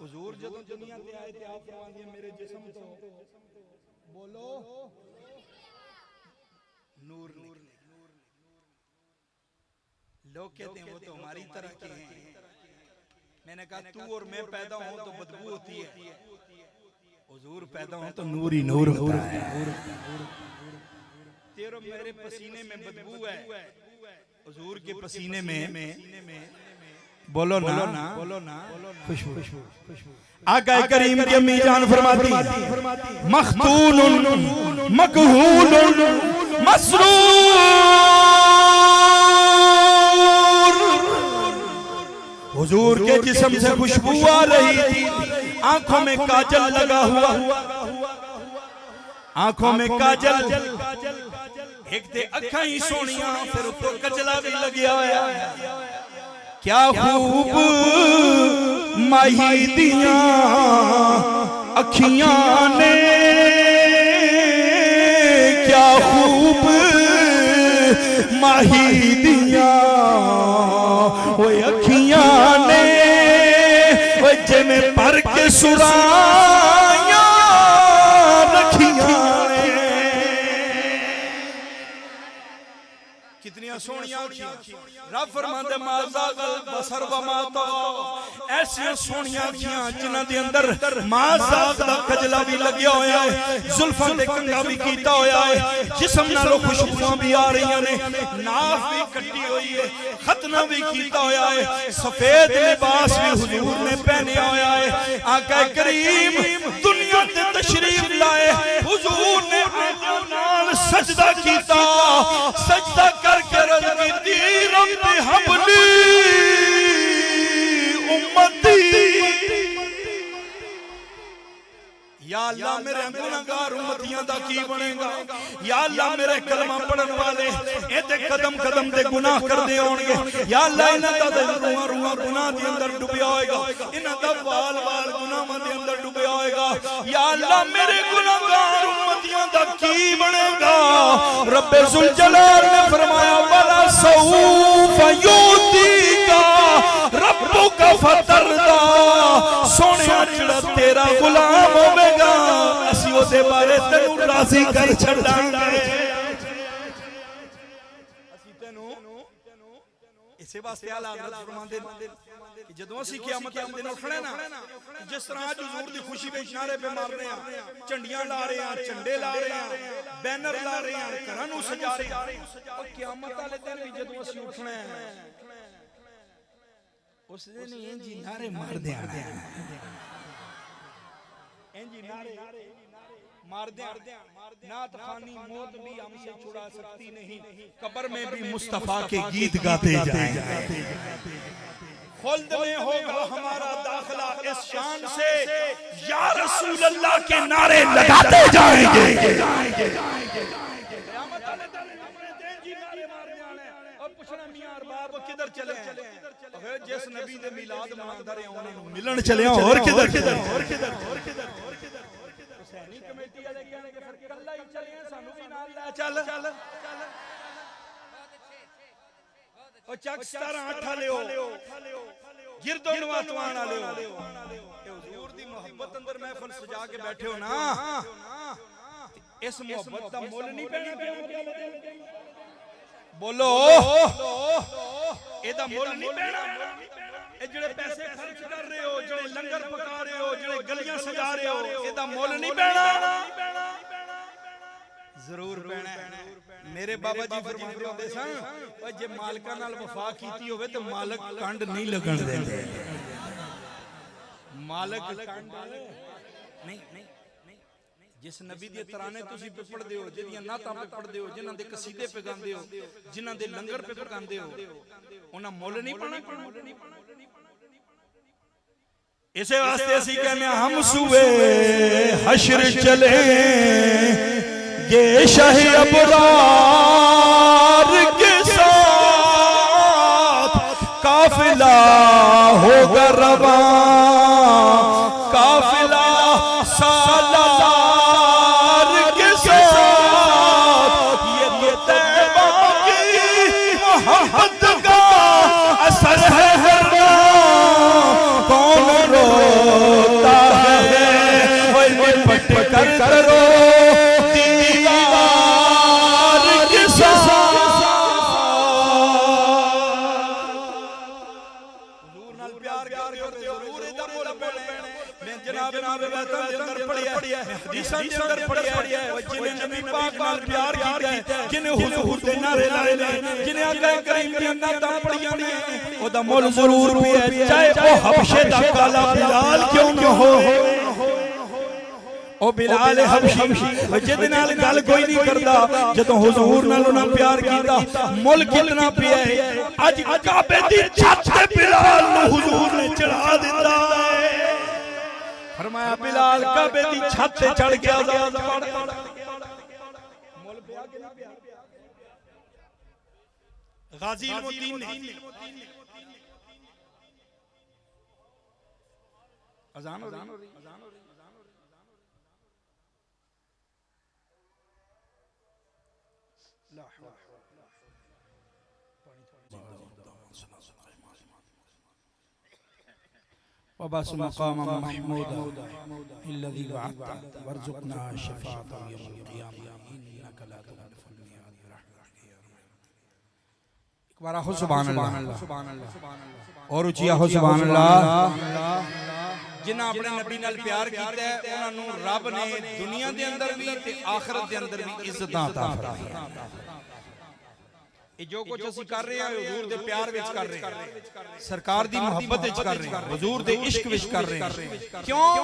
हुजूर जदों दुनिया ते आए ते आप फरमांदियां मेरे जिस्म तो बोलो नूर लोग कहते हैं वो तो हमारी तरह के हैं मैंने कहा तू और मैं पैदा हूं तो बदबू होती है हुजूर पैदा हो तो नूर ही नूर होता है तेरे मेरे पसीने में बदबू है हुजूर के पसीने में बोलो ना खुशबू आका करीम की अम्मी जान फरमाती मखतून मकहूल मसरूर हुजूर के जिस्म से खुशबू आ रही थी आंखों में काजल लगा हुआ आंखों में काजल एक ते अखा ही सोनिया फिर ऊपर कजला भी लगिया होया क्या खूब माही दिया अखियां ने क्या खूब माही दिया वो अखियां ने वो जिमें भर के सुराया रखियां ने कितनी सोनिया रब फरमांदे माज़ागल बसर व मा तगा ऐसी सोनिया अखियां जिन्हां दे अंदर माज़ाग दा कजला भी लग्या होया है जुल्फां ते कंघा भी कीता होया है जिस्म नालों खुशबूआं भी आ रही ने नाफ भी कट्टी हुई है खतना भी कीता होया है सफेद लिबास भी हुजूर ने पहना होया है आका करीम दुनिया ते तशरीफ लाए हुजूर ने आंखों नाल सजदा कीता सजदा करके रज़ कीती रब्बी हबली उम्मती या अल्लाह मेरे गुनाहगार उम्मतियां दा की बनेगा या अल्लाह मेरे कलमा पढ़न वाले एते कदम कदम ते गुनाह करदे होणगे या अल्लाह इन्हां दा रूहां गुनाह दे अंदर डुबिया होएगा इन्हां दा वाल गुनाहां दे अंदर डुबिया होएगा या अल्लाह मेरे गुनाहगार उम्मतियां दा की बनेगा रब्बे जुल जलाल ने फरमाया वला सौफ युतीका रब्बुका फतरदा सोनिया जिहड़ा तेरा गुलाम होवेगा असी ओदे बारे तैनू राजी कर छड्डांगे असी तैनू इसे वास्ते आला हज़रत फरमांदे कि जदों असी क़यामत दे दिन उठणे ना जिस तरह आज हुजूर दी खुशी विच नारे पे मार रहे हैं झंडियां ला रहे हैं झंडे ला रहे हैं बैनर ला रहे हैं घरां नू सजा रहे हैं और क़यामत वाले दिन भी जदों असी उठणे उस दिन इंजी नारे मार दे इंजी नारे मार दे नात खानी मौत भी हमसे छुड़ा सकती नहीं कब्र में भी मुस्तफा के गीत गाते जाएंगे खुल्द में होगा हमारा दाखिला इस शान से या रसूल अल्लाह के नारे लगाते जाएंगे किधर चले जिस नबी दे मिलाद मनांदा रहे उन्होंने मिलन चले और किधर हुसैनी कमेटी वाले कहने के फिर कल्ला ही चले सानू भी नाल ले चल ओ चक 17 लियो गिरदो नवातवान वाले ए हुजूर दी मोहब्बत अंदर महफिल सजा के बैठे हो ना इस मोहब्बत दा मुल नहीं पैना बोलो एदा मुल नहीं पैना ਜਿਹੜੇ ਪੈਸੇ ਖਰਚ ਕਰ ਰਹੇ ਹੋ, ਜਿਹੜੇ ਲੰਗਰ ਪਕਾ ਰਹੇ ਹੋ, ਜਿਹੜੇ ਗਲੀਆਂ ਸਜਾ ਰਹੇ ਹੋ, ਇਹਦਾ ਮੁੱਲ ਨਹੀਂ ਪੈਣਾ? ਜ਼ਰੂਰ ਪੈਣਾ। ਮੇਰੇ ਬਾਬਾ ਜੀ ਫਰਮਾਉਂਦੇ ਸਨ, ਓਏ ਜੇ ਮਾਲਕਾਂ ਨਾਲ ਵਫਾ ਕੀਤੀ ਹੋਵੇ ਤੇ ਮਾਲਕ ਕੰਡ ਨਹੀਂ ਲੱਗਣ ਦਿੰਦੇ। ਮਾਲਕ ਕੰਡ ਨਹੀਂ। जिस नबी दी तराने तुसी पे पढ़दे हो, जिहदियां नातां पे पढ़दे हो, जिन्हां दे कसीदे पे गांदे हो, जिन्हां दे लंगर पे पकांदे हो, उन्हां मुੱਲ नहीं पाना। इसे वास्ते असी कहने हम सुबह हश्र चले गे शाह अबरार के साथ, काफिला होगा रवां, काफिला साला असर है हरना, कौन रोता है पट कर करो दीवार के साथ। हुजूर नाल प्यार कर रहे हो ते जरूर इदा मुल पैना। मैं जनाब रिवायतां दे अंदर पढ़िया, हदीसां दे अंदर पढ़िया, जिन्हें नबी पाक नाल प्यार कीता है, जिन्हें हुजूर दे नारे लाए ने, जिन्हें आका करीम दी नातां पढ़ियां ने, ओदा मुल जरूर पिया, चाहे ओ हबशे दा काला बिलाल क्यों न हो। ओ बिलाल हबशी जिहदे नाल गल कोई नहीं करदा, जदों हुजूर नाल उन्हां प्यार कीता, मुल कितना पिया है। अज काबे दी छत ते बिलाल नूं हुजूर ने चढ़ा दिता है। फरमाया बिलाल काबे दी छत ते चढ़ के आजाद पढ़। मुल पिया कि नहीं पिया? गाजी इल्मुद्दीन ने अजान हो रही। वबस मकाम महमूदा इल्लज़ी वअदत वरज़ुक़ना शफ़ाअत यौमल क़ियामह इन्नका ला तुख़लिफ़ुल मियाद बिरहमतिका या रब्बी। एक बार हो सुभान अल्लाह और उचिया हो सुभान अल्लाह। जिन्हां अपने नबी नाल प्यार कीता है, उन्हां नूं रब ने दुनिया दे अंदर भी ते आखिरत दे अंदर भी इज्जतां अता फरमाईयां। जो कुछ असी कर रहे हैं हुजूर दे प्यार विच कर रहे हैं, सरकार दी मोहब्बत विच कर रहे हैं, हुजूर दे इश्क विच कर रहे हैं। क्यों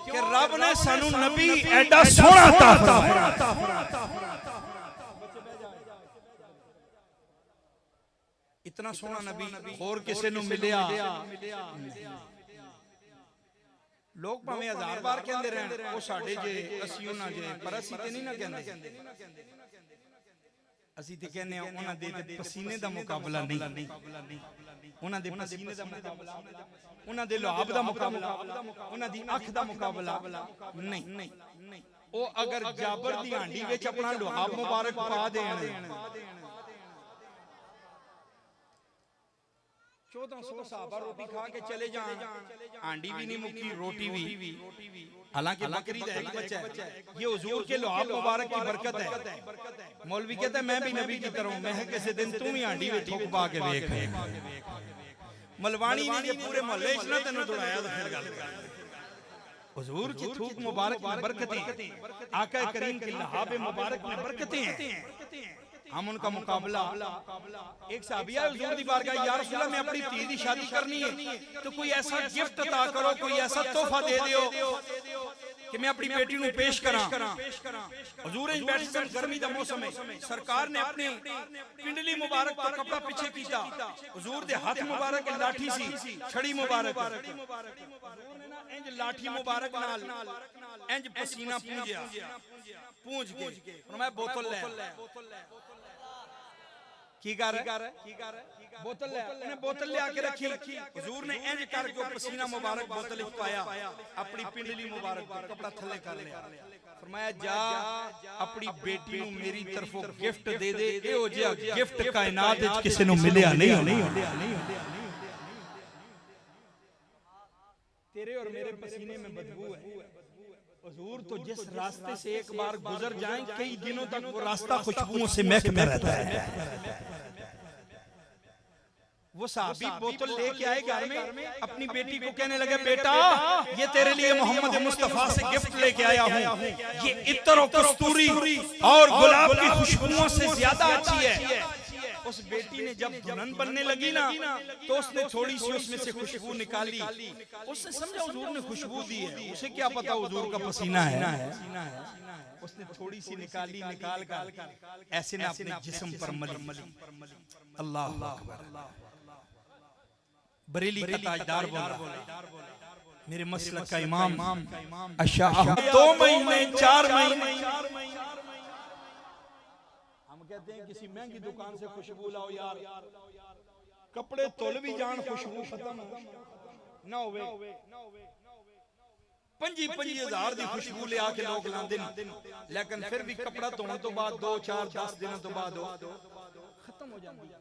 कि रब ने सानू नबी एडा सोहना अता फरमाया। इतना सोहना नबी और किसे नू मिलिया। लोग भावें 1000 बार कहंदे रहन ओ साडे जे असी उन्हां जे, पर असी ते नहीं ना कहंदे। ਅਸੀਂ ਤੇ ਕਹਿੰਦੇ ਆ ਉਹਨਾਂ ਦੇ ਪਸੀਨੇ ਦਾ ਮੁਕਾਬਲਾ ਨਹੀਂ, ਉਹਨਾਂ ਦੇ ਪਸੀਨੇ ਦਾ ਮੁਕਾਬਲਾ, ਉਹਨਾਂ ਦੇ ਲੁਹਾਬ ਦਾ ਮੁਕਾਬਲਾ, ਉਹਨਾਂ ਦੀ ਅੱਖ ਦਾ ਮੁਕਾਬਲਾ ਨਹੀਂ। ਉਹ ਅਗਰ ਜਾਬਰ ਦੀ ਹਾਂਡੀ ਵਿੱਚ ਆਪਣਾ ਲੁਹਾਬ ਮੁਬਾਰਕ ਪਾ ਦੇਣ, 1400 सहाबा रोटी खा के चले जान, आंडी भी नहीं मुक्की, रोटी भी। हालांकि बकरी का एक बच्चा है, ये हुजूर के लुआब मुबारक की बरकत है। मौलवी कहता है मैं भी नबी की तरह हूं, मैं किसी दिन तू भी आंडी में थूक पा के देख। मलवानी ने पूरे मोहल्ले च ना तेन दौड़ाया तो फिर गल हुजूर की थूक मुबारक में बरकतें, आका करीम के लहाब मुबारक में बरकतें हैं। हम उनका मुकाबला, एक साहबिया हुजूर दी बारगाह, या रसूल अल्लाह मैं अपनी धी दी शादी करनी है, तो कोई ऐसा गिफ्ट अता करो, कोई ऐसा तोहफा दे दियो कि मैं अपनी बेटी नूं पेश करा। हुजूर इस बैठे सन, गर्मी दा मौसम है, सरकार ने अपनी पिंडली मुबारक तो कपड़ा पीछे कीता, हुजूर दे हाथ मुबारक लाठी सी, छड़ी मुबारक, इंज लाठी मुबारक नाल इंज पसीना पूंजिया, पूंज के फरमाया बोतल ले। की कर बोतल ले, उन्हें बोतल ले आके रखी। हुजूर ने इंज करके पसीना मुबारक बोतल विच पाया, अपनी पिंडली मुबारक कपड़ा थल्ले कर लिया। फरमाया जा अपनी बेटी नूं मेरी तरफों गिफ्ट दे दे, इहो जिहा गिफ्ट कायनात विच किसे नूं मिलिया नहीं। तेरे और मेरे पसीने में बदबू है। हुजूर तो जिस रास्ते से एक बार गुजर जाएं, कई दिनों तक वो रास्ता खुशबुओं से महकता रहता है। वो वो साहबी बोतल लेके आए घर में, अपनी बेटी को कहने लगे, बेटा ये तेरे लिए मोहम्मद मुस्तफा से गिफ्ट लेके आया हूँ, ये इत्र और कस्तूरी और गुलाब की खुशबुओं से ज्यादा अच्छी है। उस बेटी ने जब दुल्हन बनने लगी ना, तो उसने थोड़ी सी उसमें से खुशबू निकाली। उसने समझा हुजूर ने खुशबू दी है, उसे क्या पता हुजूर का पसीना है। उसने थोड़ी सी निकाली, निकाल कर ऐसे ना अपने जिस्म पर मली। अल्लाह अकबर। बरेली का ताजदार बोला, मेरे मसलक का इमाम अशाह। 2 महीने 4 महीने हम कहते हैं किसी महंगी दुकान से खुशबू लाओ यार, कपड़े तोल भी जान खुशबू खत्म ना होवे। 25 हज़ार की खुशबू ले आके लोग लांदे ने, लेकिन फिर भी कपड़ा धोने तो बाद 2 4 10 दिनों तो बाद खत्म हो जाती है।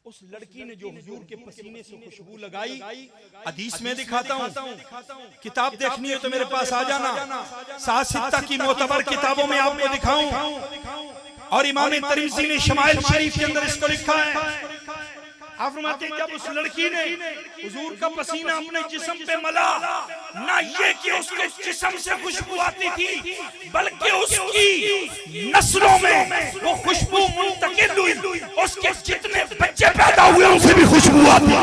उस लड़की ने जो हुजूर के पसीने से खुशबू लगाई, हदीस में दिखाता हूँ, किताब देखनी है तो मेरे पास आ जाना, 7 सित्ता की मोतबर किताबों में आपको दिखाऊं। और इमाम तिरमिज़ी ने शमाइल शरीफ के अंदर इसको लिखा है। आप फरमाते हैं जब उस लड़की ने हुजूर का पसीना अपने जिस्म पे मला, ना ये कि उसके जिस्म से खुशबू आती थी, बल्कि उसकी नस्लों में वो खुशबू मुंतकिल हुई। उसके जितने बच्चे पैदा हुए उनसे भी खुशबू आती।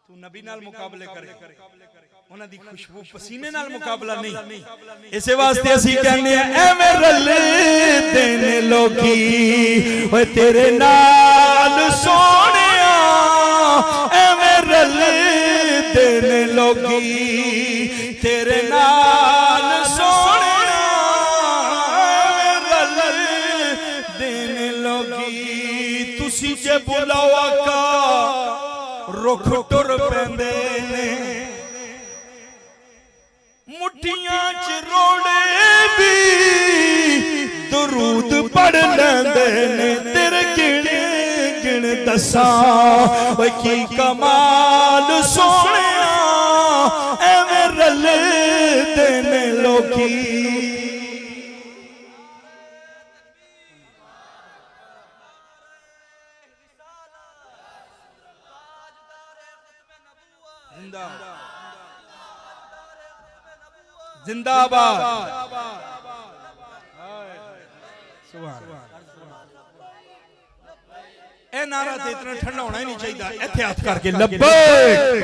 तू नबी नाल मुकाबले करे, उन्हां दी खुशबू पसीने नाल मुकाबला नहीं। इसे वास्ते असी कहने ऐ मेरे देने लोगी ओए तेरे नाल सोहणिया, ऐ मेरे देने लोगी तेरे नाल सोहणिया, मेरे देने लोगी। तुसी जे बुलाओ आका रुख टुर पैंदे ने, मुठियां च रोड़े भी दरूद पढ़ लैंदे ने। तेरे गिण दसां ओए की कमाल सोहणिया, एवें रल देने लोगी। जिंदाबाद। ए नारा तो इतना ठंडा होना ही नहीं चाहिए। इत्थे हाथ करके लब्बैक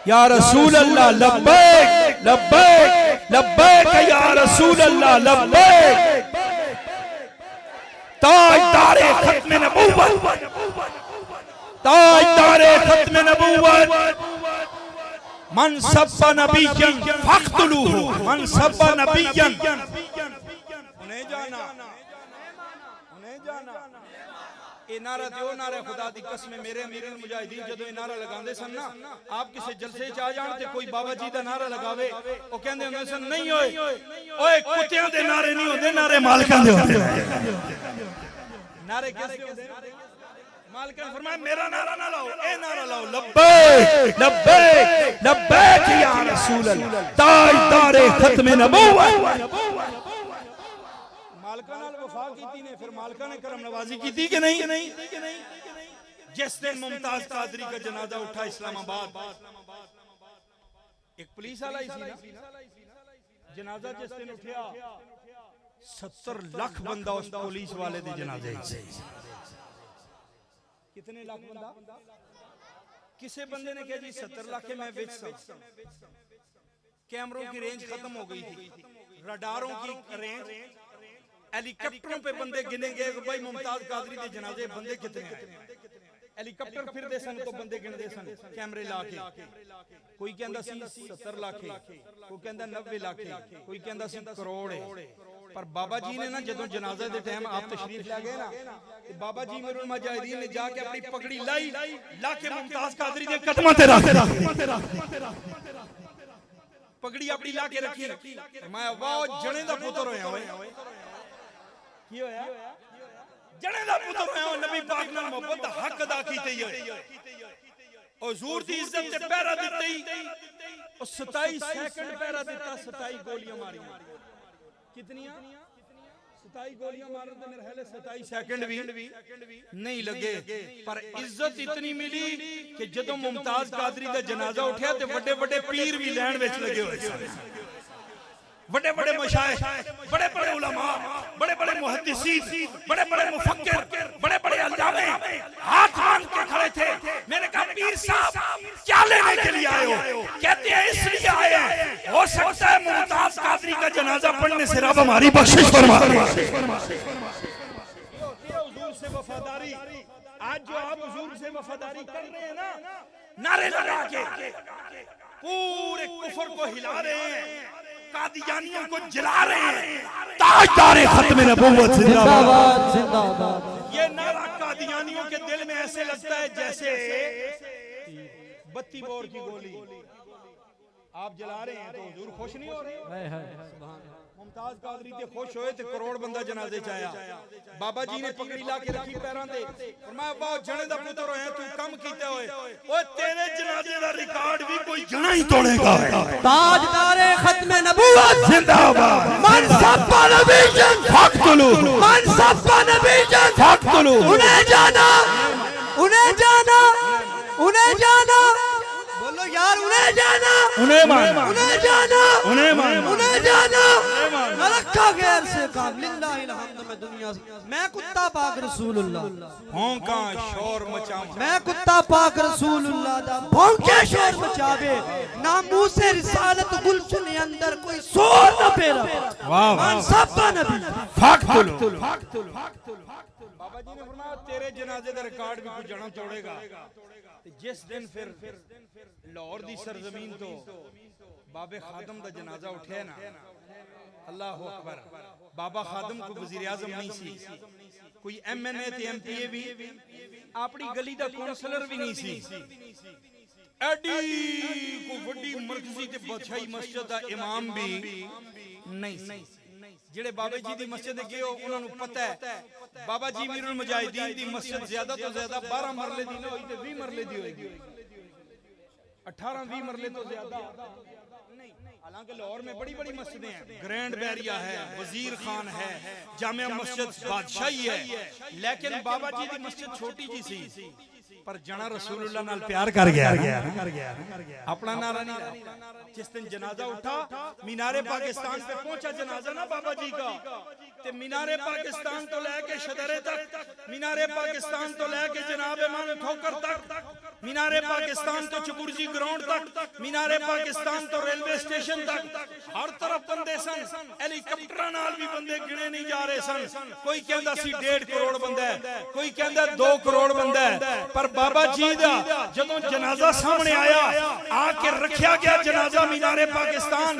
या रसूल अल्लाह, लब्बैक लब्बैक लब्बैक या रसूल अल्लाह, लब्बैक। ताजदारे खत्म नबूवत, ताजदारे खत्म नबूवत। मन सब्बा नबियन फख्तुलूहु, मन सब्बा नबियन। उन्हें जाना ए नारा दियो, नारा खुदा दी कसम मेरे अमीरुल मुजाहिदीन जदों ए नारा लगांदे सन ना, आप किसी जलसे च आ जाण ते कोई बाबा जी दा नारा लगावे, ओ कहंदे हुंदे सन नहीं ओए ओए कुत्तियां दे नारे नहीं होंदे, नारे मालकां दे होंदे। नारे कैसे होंदे? मालिक ने फरमाया मेरा नारा ना लाओ, ए नारा लाओ, लब्बैक लब्बैक लब्बैक या रसूल अल्लाह, ताजदारे खत्म नबूवत। मालिका नाल वफा कीती ने, फिर मालिका ने करम नवाजी कीती कि नहीं? जिस दिन मुमताज कादरी का जनाजा उठा इस्लामाबाद, एक पुलिस वाला ही थी ना, जनाजा जिस दिन उठा 70 लाख बंदा उस पुलिस वाले दे जनाजे से। कितने लाख बंदा? किसी बंदे ने कहा जी 70 लाख है, मैं बेच सकता। कैमरों की रेंज खत्म हो गई थी, रडारों की रेंज, हेलीकॉप्टरों पे बंदे गिने गए भाई मुमताज कादरी के जनाजे बंदे कितने आए। हेलीकॉप्टर फिरदे सन तो बंदे गिनदे सन कैमरे ला के। कोई कहंदा सी 70 लाख, कोई कहंदा 90 लाख, कोई कहंदा सी करोड़ है। पर बाबा जी ने ना जदों जनाजे दे टाइम आप तशरीफ ला गए ना, ते बाबा जी अमीरुल मुजाहिदीन ने जाके अपनी पगड़ी लाई, ला के मुमताज कादरी दे कदमां ते रख, पगड़ी अपनी ला के रखी। मैं वाह जने दा पुत्र होया ओए, की होया? जने दा पुत्र होया। नबी पाक नाल मोहब्बत दा हक अदा कीते ही हुजूर दी इज्जत ते पहरा दित्ते ही। और 27 सेकंड पहरा दिता, 27 गोलियां मारियां। कितनियां? 27 27 गोलियां मारन ते मेरे ख्याल 27 सेकंड भी नहीं लगे, पर इज्जत इतनी मिली कि जदों मुमताज कादरी दा जनाजा उठा ते बड़े बड़े पीर भी लैन विच लगे हुए सन, बड़े बड़े मशाइख, बड़े बड़े उलमा, बड़े बड़े मुहद्दिसीन, बड़े बड़े मुफक्किर, बड़े बड़े अल्लामे हाथ बांध के खड़े थे। मैंने कहा पीर साहब क्या लेने के लिए आए हो? कहते हैं इसलिए आए हैं, हो सकता है मुमताज कादरी का जनाजा पढ़ने से रब हमारी बख्शिश फरमा दे। हुजूर से वफादारी, आज जो आप हुजूर से वफादारी कर रहे हैं ना, नारे लगा के पूरे कुफर को हिला रहे हैं, कादियानियों को जला रहे हैं, ताजदारे खत्म नबूवत जिंदाबाद जिंदाबाद। ये नारा कादियानियों के दिल में ऐसे लगता है जैसे 32 बोर की गोली आप जला रहे हैं, तो हुजूर खुश नहीं हो रहे? मुमताज कादरी ते खुश होए ते करोड़ बंदा जनाजे च आया। बाबा जी ने पगड़ी ला के रखी पैरां ते, फरमाया बहुत जने दा पुत्र होया, तू कम कीते होए, ओए तेरे जनाजे दा रिकॉर्ड भी कोई जना ही तोड़ेगा। ताजदारे खत्म नबूवत जिंदाबाद। मन सब्बा नबीजन फक्तुलू, मन सब्बा नबीजन फक्तुलू। उन्हें जाना, उन्हें जाना, उन्हें जाना, बोलो यार उन्हें जाना, उन्हें मानना, उन्हें जाना, उन्हें मानना, उन्हें जाना। रखा गैर से काम लिल्लाहिल हम्द में दुनिया से। मैं कुत्ता पाक रसूलुल्लाह भौंका शोर मचावा, मैं कुत्ता पाक रसूलुल्लाह दा भौंके शोर मचावे ना, मुंह से रिसालत गुलशन के अंदर कोई शोर न पेरा। वाह वाह। सब्बा नबी फक्तुलू। बाबा जी ने फरमाया तेरे जनाजे दा रिकॉर्ड भी कोई जना तोड़ेगा। जिस दिन फिर लाहौर दी सरजमीन तो बाबे खादम दा जनाजा उठे ना, अल्लाह अकबर, बाबा खादम को वजीर आजम नहीं सी, कोई MNA ते MPA भी, अपनी गली दा काउंसलर भी नहीं सी, एडी को बड़ी मरकजी ते बादशाही मस्जिद दा इमाम भी नहीं सी। जेड़े बाबा जी दी मस्जिद गए हो उन्हां नूं पता है बाबा जी मीरुल मुजाहिदीन दी मस्जिद ज्यादा तो ज्यादा 12 मरले दी ना होई ते 20 मरले दी होएगी, 18-20 मरले तो ज्यादा नहीं। हालांकि लाहौर में बड़ी बड़ी मस्जिदें हैं, ग्रैंड बैरिया है, वजीर खान है, जामिया मस्जिद बादशाही है, लेकिन बाबा जी दी मस्जिद छोटी जी सी, पर जना रसूलुल्लाह नाल प्यार कर गया, अपना नारा नहीं रहा। जिस दिन जनाजा उठा, मीनारे पाकिस्तान पे पहुंचा जनाजा ना बाबा जी का, ते मीनारे पाकिस्तान तो लेके शदरे तक, मीनारे पाकिस्तान तो लेके जनाब इमाम ठोकर तक, मीनारे पाकिस्तान तो चकुरजी ग्राउंड तक, मीनारे पाकिस्तान तो रेलवे स्टेशन तक, हर तरफ बंदे सन, हेलीकॉप्टर नाल भी बंदे गिने नहीं जा रहे सन। कोई कहंदा सी 1.5 करोड़ बंदा है, कोई कहंदा 2 करोड़ बंदा है, पर बाबा जी दा जदों जनाजा सामने आया, आके रखा गया जनाजा मीनारे पाकिस्तान।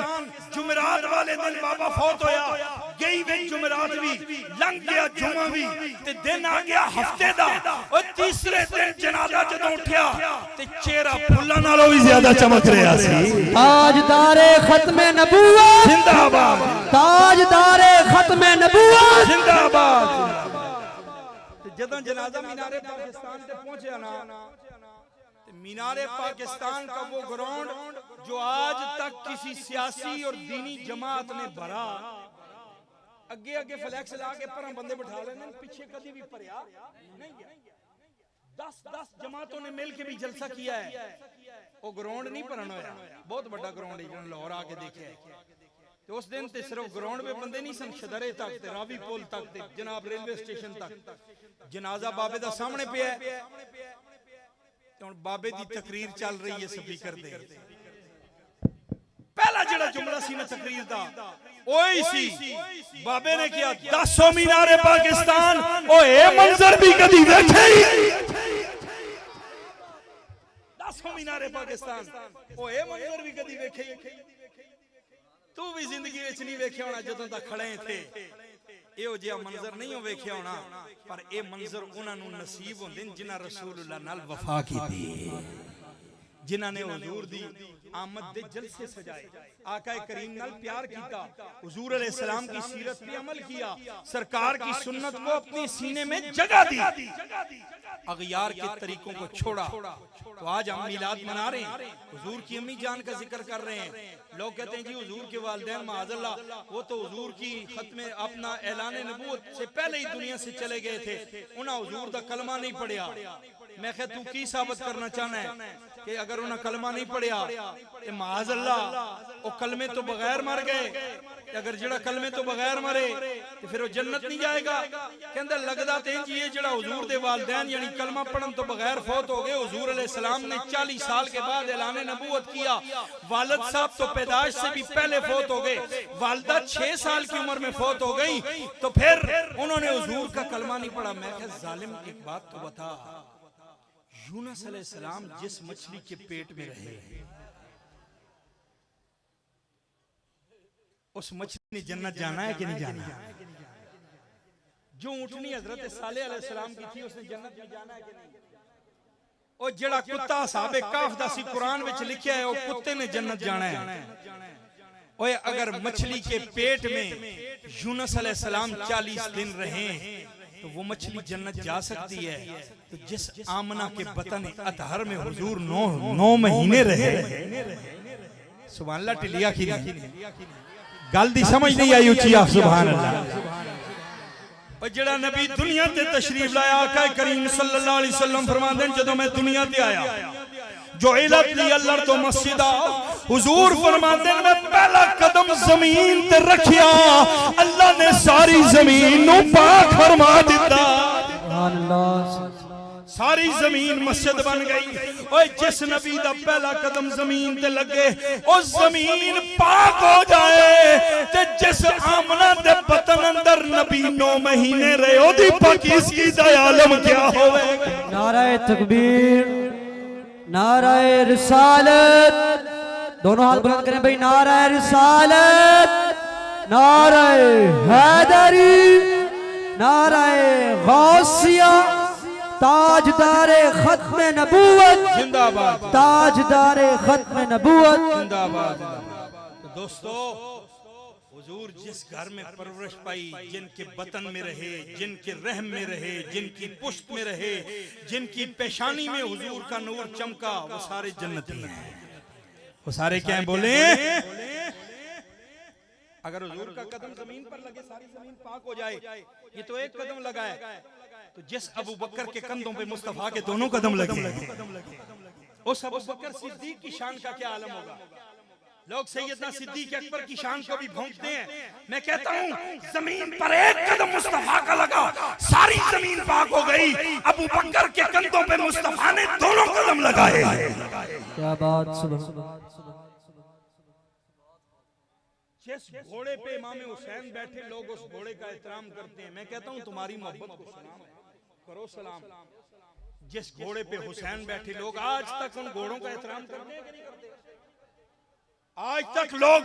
जुमेरात वाले दिन बाबा फौत होया, गई वे जुमेरात भी लंघ गया, जुमा भी ते दिन आ गया हफ्ते दा, और तीसरे दिन जनाजा जदों उठया ते चेहरा फुल्लां नालों भी ज्यादा चमक रहा सी। ताजदारे खत्म नबूवत जिंदाबाद, ताजदारे खत्म नबूवत जिंदाबाद। जदों जनाजा मीनारे पाकिस्तान ते पहुंचा ना, मीनारे पाकिस्तान का वो ग्राउंड जो आज तक किसी सियासी और दीनी जमात ने भरा, अगे अगे फ्लैक्स ला के पर बंदे बिठा लेने, पीछे कभी भी भरया नहीं गया। 10 जमातों ने मिल के भी जलसा किया है, वो ग्राउंड नहीं भरना होया, बहुत बड़ा ग्राउंड है, लाहौर आके देखे। तो उस दिन ते सिर्फ ग्राउंड में बंदे नहीं सन, शदरे तक ते रावी पुल तक ते जनाब रेलवे स्टेशन तक जनाजा बाबे दा सामने पे है। हुण बाबे दी तकरीर चल रही है स्पीकर दे, पहला जेड़ा जुमला सी ना तकरीर दा ओही सी, बाबे ने किया 10 मीनारे पाकिस्तान, ओ ए मंजर भी कदी वेखे ही 10 मीनारे पाकिस्तान, ओ ए मंजर भी कदी वेखे ही। तू भी जिंदगी विच नहीं वेख्या होना, जदों तक खड़े थे इहो जिहा मंजर नहीं वेख्या होना, पर ए मंजर उन्हां नूं नसीब हुंदे जिन्हां रसूलुल्लाह नाल वफा कीती, जिन्हां ने हुजूर दी आमद दे जलसे सजाए, आका करीम नाल प्यार कीता, हुजूर अलैहि सलाम की सीरत पे अमल किया, सरकार की सुन्नत को अपने सीने में जगह दी। अगयार के तरीकों को छोड़ा। तो आज हम मिलाद मना रहे हैं, हुजूर की अम्मी जान का जिक्र कर रहे हैं। लोग कहते हैं जी हुजूर के वालिदैन माअज़ल्लाह वो तो हुजूर की खत्म अपना ऐलान नबूवत से पहले ही दुनिया से चले गए थे, उन्हें हुजूर दा कलमा नहीं पढ़िया। मैं कह तू की साबित करना चाहना है कि अगर उन्हें कलमा नहीं पढ़िया तो माअज़ल्लाह वो कलमे तो बगैर मर गए, अगर जड़ा कलमे तो बगैर मरे तो फिर वो जन्नत नहीं जाएगा। कहंदा लगदा ते इंज ये जड़ा हुजूर दे वालिदैन यानी कलमा पढ़न तो बगैर फौत हो गए, हुजूर अलैहिस्सलाम ने 40 साल के बाद ऐलान नबूवत किया। वालिद साहब तो पैदाइश से भी पहले फौत हो गए, वालिदा 6 साल की उम्र में फौत हो गई, तो फिर उन्होंने हुजूर का कलमा नहीं पढ़ा। मैं कहा जालिम एक बात तो बता, यूनुस अलैहिस्सलाम जिस मछली के पेट में रहे उस मछली ने जन्नत जाना है कि नहीं जाना? जो ऊँटनी हजरत सालेह अलैहिस्सलाम की थी उसने जन्नत में जाना है कि नहीं? और जड़ा कुत्ता साहबे काफ दा सी कुरान विच लिखिया है, वो कुत्ते ने जन्नत जाना है। ओए अगर मछली के पेट में यूनुस अलैहिस्सलाम 40 दिन रहे तो वो मछली जन्नत जा सकती है। तो जिस आमना के बतन अतहर में हुजूर 9 महीने रहे, सुभान अल्लाह टिलिया की गल दी समझ नहीं आई उची आप सुभान अल्लाह। और जड़ा नबी दुनिया ते तशरीफ लाया, आका करीम सल्लल्लाहु अलैहि वसल्लम फरमांदे जदों मैं दुनिया ते आया जो इलत ली अल्लाह तो मस्जिदा, हुजूर फरमांदे मैं पहला कदम जमीन ते रखिया, अल्लाह ने सारी जमीन नु पाक फरमा दिता। सुभान अल्लाह, सारी जमीन मस्जिद बन गई। ओए जिस नबी दा पहला कदम जमीन ते लगे उस जमीन पाक हो जाए, ते जिस आमना दे बतन अंदर नबी 9 महीने रहे ओदी पाकीज़गी दा आलम क्या होवेगा? नाराए तकबीर, नाराए रिसालत, दोनों हाथ बुलंद करें भाई। नाराए रिसालत, नाराए हैदरी, नाराए गौसिया, ताजदारे खत्म नबूवत जिंदाबाद, ताजदारे खत्म नबूवत जिंदाबाद। तो दोस्तों, हुजूर जिस घर में परवरिश पाई, जिनके बतन में रहे, जिनके रहम में रहे, जिनकी पुश्त में रहे, जिनकी पेशानी में हुजूर का नूर चमका, वो सारे जन्नती हैं। वो सारे क्या हैं बोले? अगर हुजूर का कदम जमीन पर लगे सारी जमीन पाक हो जाए। ये तो एक कदम लगा है, तो जिस अबू बकर के कंधों पे मुस्तफा के दोनों कदम लगे, उस अबू बकर सिद्दीक की शान का क्या आलम होगा? लोग सैयदना सिद्दीक अकबर की शान को भी भोंकते हैं। मैं कहता हूँ जमीन पर एक कदम मुस्तफा का लगा, सारी जमीन पाक हो गई। अबू बकर के कंधों पे मुस्तफा ने दोनों कदम लगाए। क्या बात, सुभान। जिस घोड़े पे इमाम हुसैन बैठे लोग उस घोड़े का एहतराम करते हैं। मैं कहता हूँ तुम्हारी मोहब्बत को सलाम करो, सलाम। जिस घोड़े पे हुसैन बैठे लोग आज तक उन घोड़ों का एहतराम करते हैं कि नहीं करते? आज तक लोग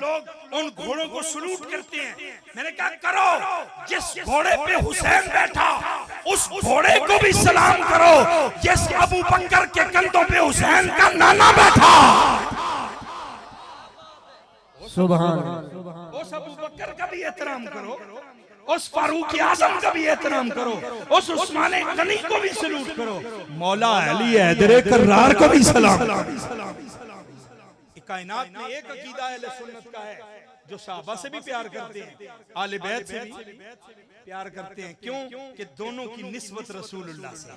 उन घोड़ों को सलूट करते हैं। मैंने कहा करो, जिस घोड़े पे हुसैन बैठा उस घोड़े को भी सलाम करो। जिस अबू बकर के कंधों पे हुसैन का नाना बैठा, सुभान। उस अबू बकर का भी एहतराम करो, उस फारूक आजम का भी एहतराम करो, उस उस्मान गनी को भी सलूट करो, मौला अली हैदर कर्रार को भी सलाम। कायनात में एक अकीदा अहले सुन्नत का है जो सहाबा से भी प्यार करते हैं, आले बैत से भी प्यार करते हैं। क्यों? कि दोनों की निस्बत रसूलुल्लाह से।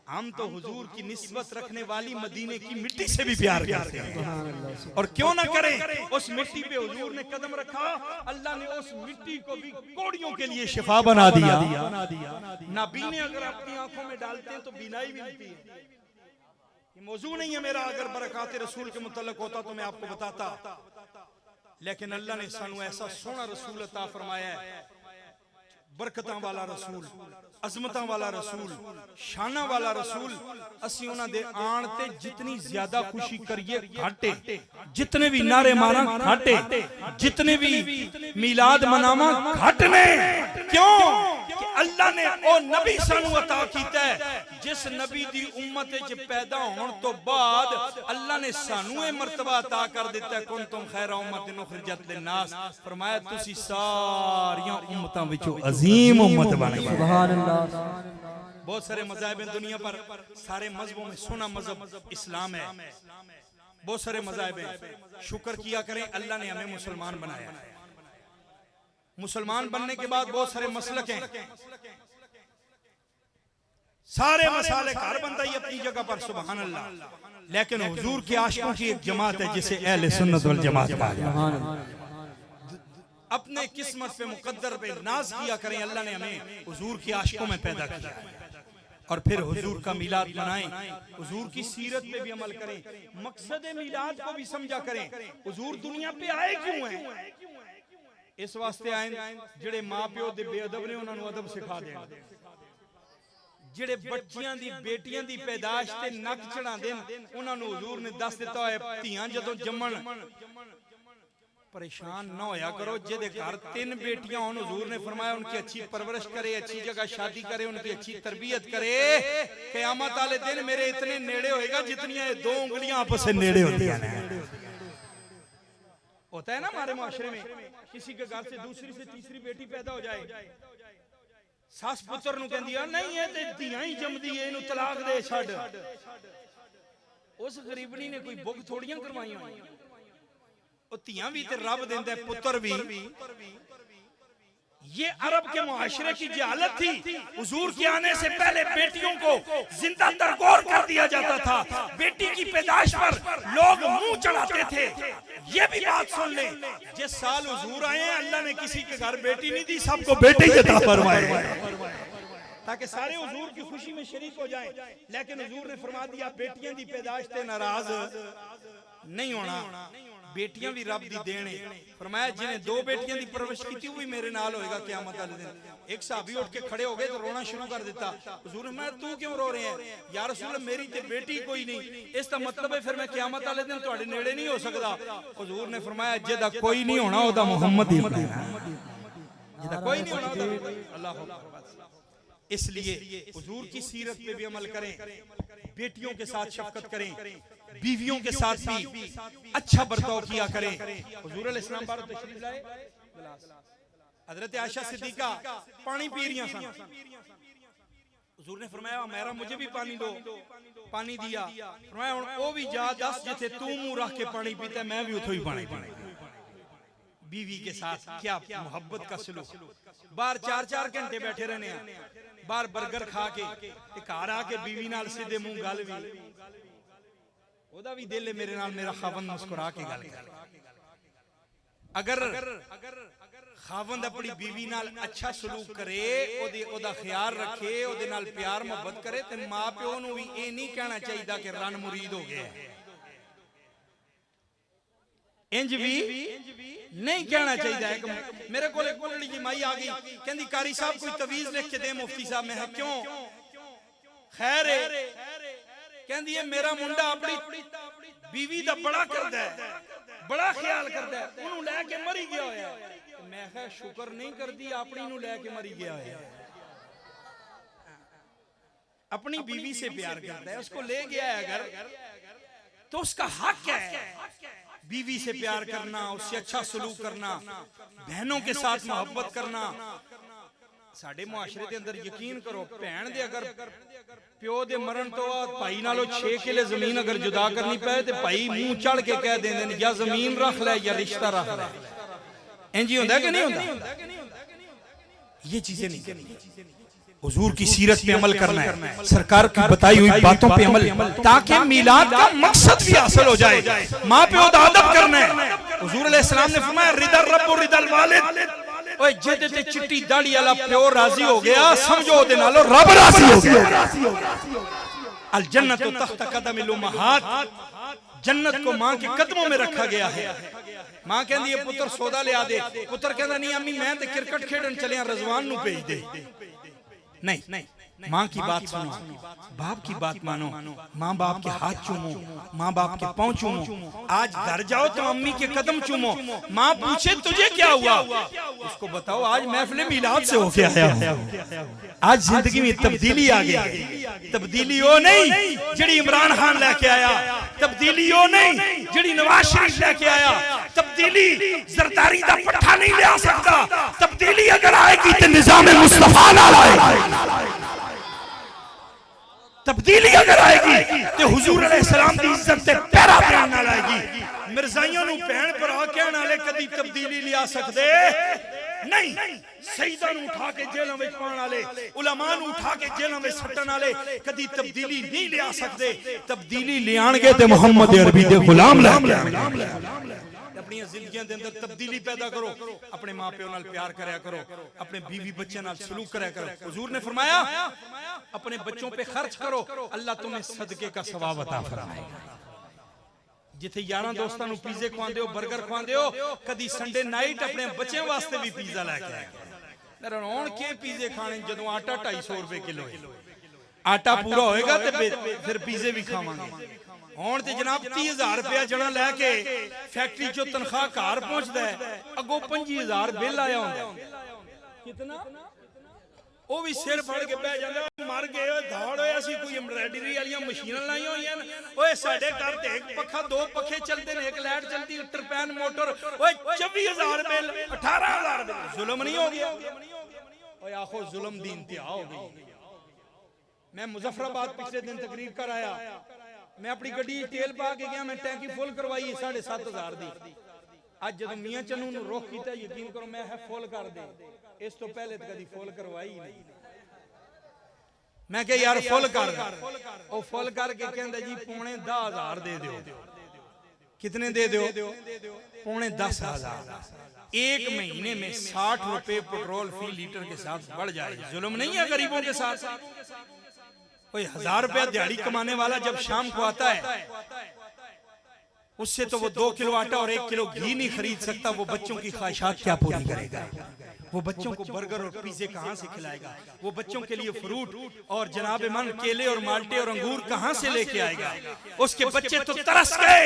हम तो हुजूर की निस्बत रखने वाली मदीने की मिट्टी से भी प्यार करते हैं। और क्यों ना करें? उस मिट्टी पे हुजूर ने कदम रखा, अल्लाह ने उस मिट्टी को भी कोड़ियों के लिए शिफा बना दिया। नाबीने अगर अपनी आंखों में डालते हैं तो बीनाई मिलती है। ये मौजू नहीं है मेरा, अगर बरकात रसूल के मुतल्लक होता तो मैं आपको बताता। लेकिन अल्लाह ने सानू ऐसा सोना रसूल अता फरमाया है, बरकतां वाला रसूल, अजमतां वाला रसूल, शाना वाला रसूल। असी उन्हां दे आण ते जितनी ज्यादा खुशी करिए घाटे, जितने भी नारे मारा घाटे, जितने भी मिलाद मनावा घटने। क्यों? कि अल्लाह ने ओ नबी सानू अता कीता है, जिस नबी दी उम्मत च पैदा होने तो बाद अल्लाह ने सानू ये मर्तबा अता कर दिता है, कुंतुम खैरा उम्मतिन उखरिजत लिन्नास। फरमाया तुसी सारियां उम्मतां विचों अजीम उम्मत बन गए। सुभान अल्लाह। बहुत सारे मज़हब हैं दुनिया पर, सारे मजहबों में सोना मजहब इस्लाम है। बहुत सारे मज़हब हैं। शुक्र किया करें अल्लाह ने हमें मुसलमान बनाया। मुसलमान बनने के बाद बहुत सारे मसलक हैं, सारे मसाले कार बनता ही अपनी जगह पर, सुभान अल्लाह। लेकिन हुजूर के आशिकों की एक जमात है जिसे अहले सुन्नत वल जमात कहा जाता है। अपने किस्मत पे मुकद्दर पे नाज किया करें, अल्लाह ने हमें हुजूर के आशिकों में पैदा किया और फिर हुजूर का मिलाद मनाएं, हुजूर की सीरत पे भी अमल करें, मकसद मिलाद को भी समझा करें। हुजूर दुनिया पे आए क्यों हैं? इस वास्ते आए जेड़े मां प्यो दे बेअदब ने उन्हां नूं अदब सिखा देण, जेड़े बच्चियां दी बेटियां दी पैदाइश ते नक चढ़ांदे उन्हां नूं हुजूर ने दस दिता है धीआं जदों जम्मण परेशान ना होया करो। जेदे घर 3 बेटियां होन, हुजूर ने फरमाया उनकी अच्छी परवरिश करे, अच्छी जगह शादी करे, उनकी अच्छी तरबियत करे। क़यामत वाले दिन मेरे इतने नेड़े होएगा जितनी ये 2 उंगलियां आपस में नेड़े होती हैं। होता है ना हमारे माशरे में, किसी के घर से दूसरी से तीसरी बेटी पैदा हो जाए, सास पुत्र नूं कहंदी है नहीं है ते धीआं ही जमदी है, इनू तलाक दे छड्ड। उस गरीबनी ने कोई बुग थोड़ियां करवाई होई, धीआं भी ते रब देंदा है, पुत्र भी। ये अरब के मुआशरे की जहालत थी। हुजूर के आने से पहले बेटियों को जिंदा दरगोर कर दिया जाता था, बेटी की पैदाइश पर लोग मुंह चढ़ाते थे। ये भी बात सुन ले, जिस साल हुजूर आए हैं अल्लाह ने किसी के घर बेटी नहीं दी, सबको बेटे ही अता फरमाए ताकि सारे हुजूर की खुशी में शरीक हो जाएं। लेकिन हुजूर ने फरमा दिया बेटियां दी पैदाइश ते नाराज नहीं होना, बेटियां भी रब दी देन है। फरमाया जिन्हें 2 बेटियां दी परवरिश की वो भी मेरे नाल होएगा क़यामत वाले दिन। एक सहाबी उठ के खड़े हो गए तो रोना शुरू कर दिता। हुजूर ने तू क्यों रो रहे हैं? या रसूल मेरी ते बेटी कोई नहीं, इसका मतलब है फिर मैं क़यामत वाले दिन तुहाडे नेड़े नहीं हो सकदा। हुजूर ने फरमाया जेदा कोई नहीं होना ओदा मोहम्मद ही होना, जेदा कोई नहीं होना ओदा अल्लाह अकबर। इसलिए हुजूर की सीरत पे भी अमल करें, बेटियों के साथ शफकत करें, बीवियों के साथ भी अच्छा बर्ताव किया करें। हुजूर अलैहिस्सलाम बार तशरीफ लाए, हजरत आयशा सिद्दीका पानी पी रही सन। हुजूर ने फरमाया मेरा मुझे भी पानी दो, पानी दिया। फरमाया हुण ओ भी जा दस जिथे तू मुंह रख के पानी पीता मैं भी उथों ही पानी पीना। बीवी के साथ क्या मोहब्बत का सलूक। बाहर 4-4 घंटे बैठे रहने, बाहर बर्गर खा के घर आके बीवी नाल सीधे मुंह गल भी, ओदा भी दिल है मेरे नाल मेरा खावंद मुस्कुरा के गल करे। अगर खावंद अपनी बीवी नाल अच्छा सलूक करे, ओदा ख्याल रखे, ओदे नाल प्यार मोहब्बत करे ते मां प्यो नूं भी ये नहीं कहना चाहिए कि रन मुरीद हो गया। इंज भी नहीं कहना चाहिए। मेरे को कोलड़ी जी माई आ गई, कहंदी कारी साहब कोई तवीज लिख के दे मुफ्ती साहब। मैं क्यों? खैर है, कहंदी है मेरा मुंडा अपनी बीवी दा बड़ा करदा है, बड़ा ख्याल करदा है, उन्होंने लैके मरी गया होया। मैं कहा शुक्र नहीं करदी अपनी नूं लैके मरी गया होया। अपनी बीवी से प्यार करता है, उसको ले गया है अगर तो उसका हक है बीवी से प्यार करना, उससे अच्छा सलूक करना, बहनों के साथ मोहब्बत करना। साडे मुआशरे के अंदर यकीन करो भैन दे अगर प्यो दे मरण तो बाद भाई नालों 6 किले जमीन अगर जुदा करनी पे तो भाई मुंह चढ़ के कह देंदे या जमीन रख ले या रिश्ता रख ले। इंज ही होंदा कि नहीं होंदा? ये चीजें नहीं करनी। हुजूर की सीरत पे अमल करना है, सरकार की बताई हुई बातों पे अमल, ताकि मिलाद का मकसद भी हासिल हो जाए। माँ प्यो दा अदब करना है। हुजूर अलैहिस्सलाम ने फरमाया रिदल रब व रिदल वालिद। ओए जेदे ते चिट्टी दाढ़ी वाला प्यो राजी हो गया, समझो ओदे नालों रब राजी हो गया। अल जन्नतु तहत कदमिल उम्महात, जन्नत को मां के कदमों में रखा गया है। मां कहंदी है पुत्र सौदा ले आ दे, पुत्र कहंदा नहीं अम्मी मैं ते क्रिकेट खेडन चलिया, रजवान नु भेज दे। नहीं, माँ की बात सुनो, बाप की बात मानो, माँ बाप के हाथ चूमो, माँ बाप के पाँव चूमो। आज घर जाओ तो अम्मी के कदम चूमो। माँ पूछे तुझे क्या हुआ, उसको बताओ आज महफिल मिलाद से होके आया हूँ, आज जिंदगी में तब्दीली आ गई। तब्दीली वो नहीं जिहड़ी इमरान खान लेके आया, तब्दीली वो नहीं जिहड़ी नवाज शरीफ लेके आया, तब्दीली जरदारी दा पट्ठा नहीं ले आ सकता। तब्दीली अगर आएगी तो निजाम मुस्तफा नाल आएगी। तब्दीली अगर आएगी तो हुजूर अलैहिस्सलाम दी इज्जत ते पैरा देण नाल आएगी। मिर्जाइयां नूं भैण भरा कहण वाले कदी तब्दीली लिया सकदे नहीं। सईदा नूं उठा के जेलां विच पाउण वाले, उलमा नूं उठा के जेलां विच सट्टण वाले कदी तब्दीली नहीं लिया सकदे। तब्दीली लियाणगे ते मुहम्मद अरबी दे गुलाम लैके अपनी जिंदगियां दे अंदर तब्दीली पैदा करो। अपने मां प्यो नाल प्यार करया करो, अपने बीवी बच्चे नाल सलूक करया करो। हुजूर ने फरमाया अपने बच्चों पे खर्च करो, अल्लाह तुम्हें सदके का सवाब अता फरमाएगा। जिथे यारां दोस्तां नूं पिज़्ज़े खवांदे हो, बर्गर खवांदे हो, कदी संडे नाइट अपने बच्चों वास्ते भी पिज़्ज़ा लेके आया करो। हुण के पिज़्ज़े खाने जदों आटा 250 रुपए किलो है। आटा पूरा होएगा ते फिर पिज़्ज़े भी खावांगे। हुण ते जनाब 30,000 रुपया जना लैके फैक्ट्री चो तनख्वाह घर पहुंचदा है, अगों 25,000 बिल आया हुंदा। कितना ਉਹ ਵੀ ਸਿਰ ਫੜ ਕੇ ਬਹਿ ਜਾਂਦਾ ਮਰ ਗਏ ਓਏ ਧੌੜ ਹੋਏ ਅਸੀਂ ਕੋਈ ਐਮਬਰਾਇਡਰੀ ਵਾਲੀਆਂ ਮਸ਼ੀਨਾਂ ਲਾਈਆਂ ਹੋਈਆਂ ਨੇ ਓਏ ਸਾਡੇ ਘਰ ਤੇ ਇੱਕ ਪੱਖਾ ਦੋ ਪੱਖੇ ਚੱਲਦੇ ਨੇ ਇੱਕ ਲਾਈਟ ਚਲਦੀ ਟਰਪੈਨ ਮੋਟਰ ਓਏ 24,000 ਬਿੱਲ 18,000 ਬਿੱਲ ਜ਼ੁਲਮ ਨਹੀਂ ਹੋ ਗਿਆ ਓਏ ਆਖੋ ਜ਼ੁਲਮ ਦੀ ਇੰਤਹਾ ਹੋ ਗਈ मैं मुजफ्फराबाद पिछले दिन तकरीर कर आया मैं अपनी गड्डी तेल पा के गया मैं टैंकी फुल करवाई 7,500 दी ਅੱਜ ਜਦੋਂ ਮੀਆਂ ਚੰਨੂ ਨੂੰ ਰੋਕ ਕੀਤਾ ਯਕੀਨ ਕਰੋ ਮੈਂ ਹੈ ਫੁੱਲ ਕਰ ਦੇ ਇਸ ਤੋਂ ਪਹਿਲੇ ਤਾਂ ਕਦੀ ਫੁੱਲ ਕਰਵਾਈ ਨਹੀਂ ਮੈਂ ਕਿਹਾ ਯਾਰ ਫੁੱਲ ਕਰ ਉਹ ਫੁੱਲ ਕਰਕੇ ਕਹਿੰਦਾ ਜੀ ਪੌਣੇ 10,000 ਦੇ ਦਿਓ कितने दे दो पौने 10,000 एक महीने में 60 रुपए पेट्रोल फी लीटर के साथ बढ़ जाए जुल्म नहीं है गरीबों के साथ कोई 1,000 रुपया दिहाड़ी कमाने वाला जब शाम को आता है उससे तो वो 2 किलो आटा और 1 किलो घी नहीं खरीद सकता वो बच्चों की ख्वाहिशात क्या पूरी करेगा वो बच्चों को बर्गर और पिज़्ज़े कहां से खिलाएगा वो बच्चों के लिए फ्रूट और जनाबे मन केले और माल्टे और अंगूर कहां से लेके आएगा उसके बच्चे तो तरस गए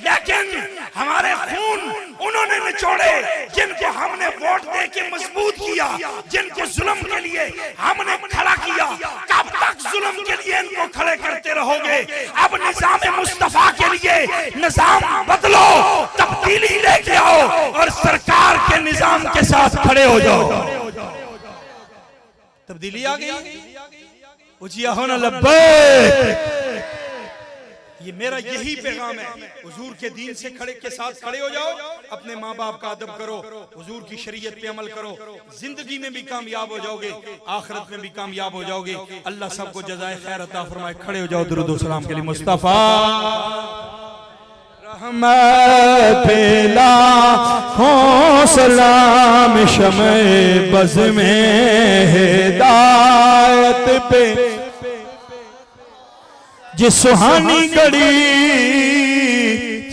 लेकिन हमारे खून उन्होंने निचोड़े जिनको हमने वोट दे के मजबूत किया जिनको जुल्म के लिए हमने खड़ा किया कब तक जुल्म के लिए इनको खड़े करते रहोगे अब निजाम मुस्तफा के लिए निजाम बदलो तब्दीली लेके आओ और सरकार के निजाम के साथ खड़े हो जाओ तब्दीली आ गई उजिया होना लब्बैक ये मेरा यही पैगाम है हुजूर के दीन से खड़े के साथ खड़े हो जाओ अपने माँ बाप का अदब करो हुजूर की शरीयत पे अमल करो जिंदगी में भी कामयाब हो जाओगे आखिरत में भी कामयाब हो जाओगे अल्लाह सबको जज़ाए खैर अता फरमाए खड़े हो जाओ दुरूद व सलाम के लिए मुस्तफा रहमत पेला हो सलाम शमे बज़ में हिदायत पे जिस सुहानी घड़ी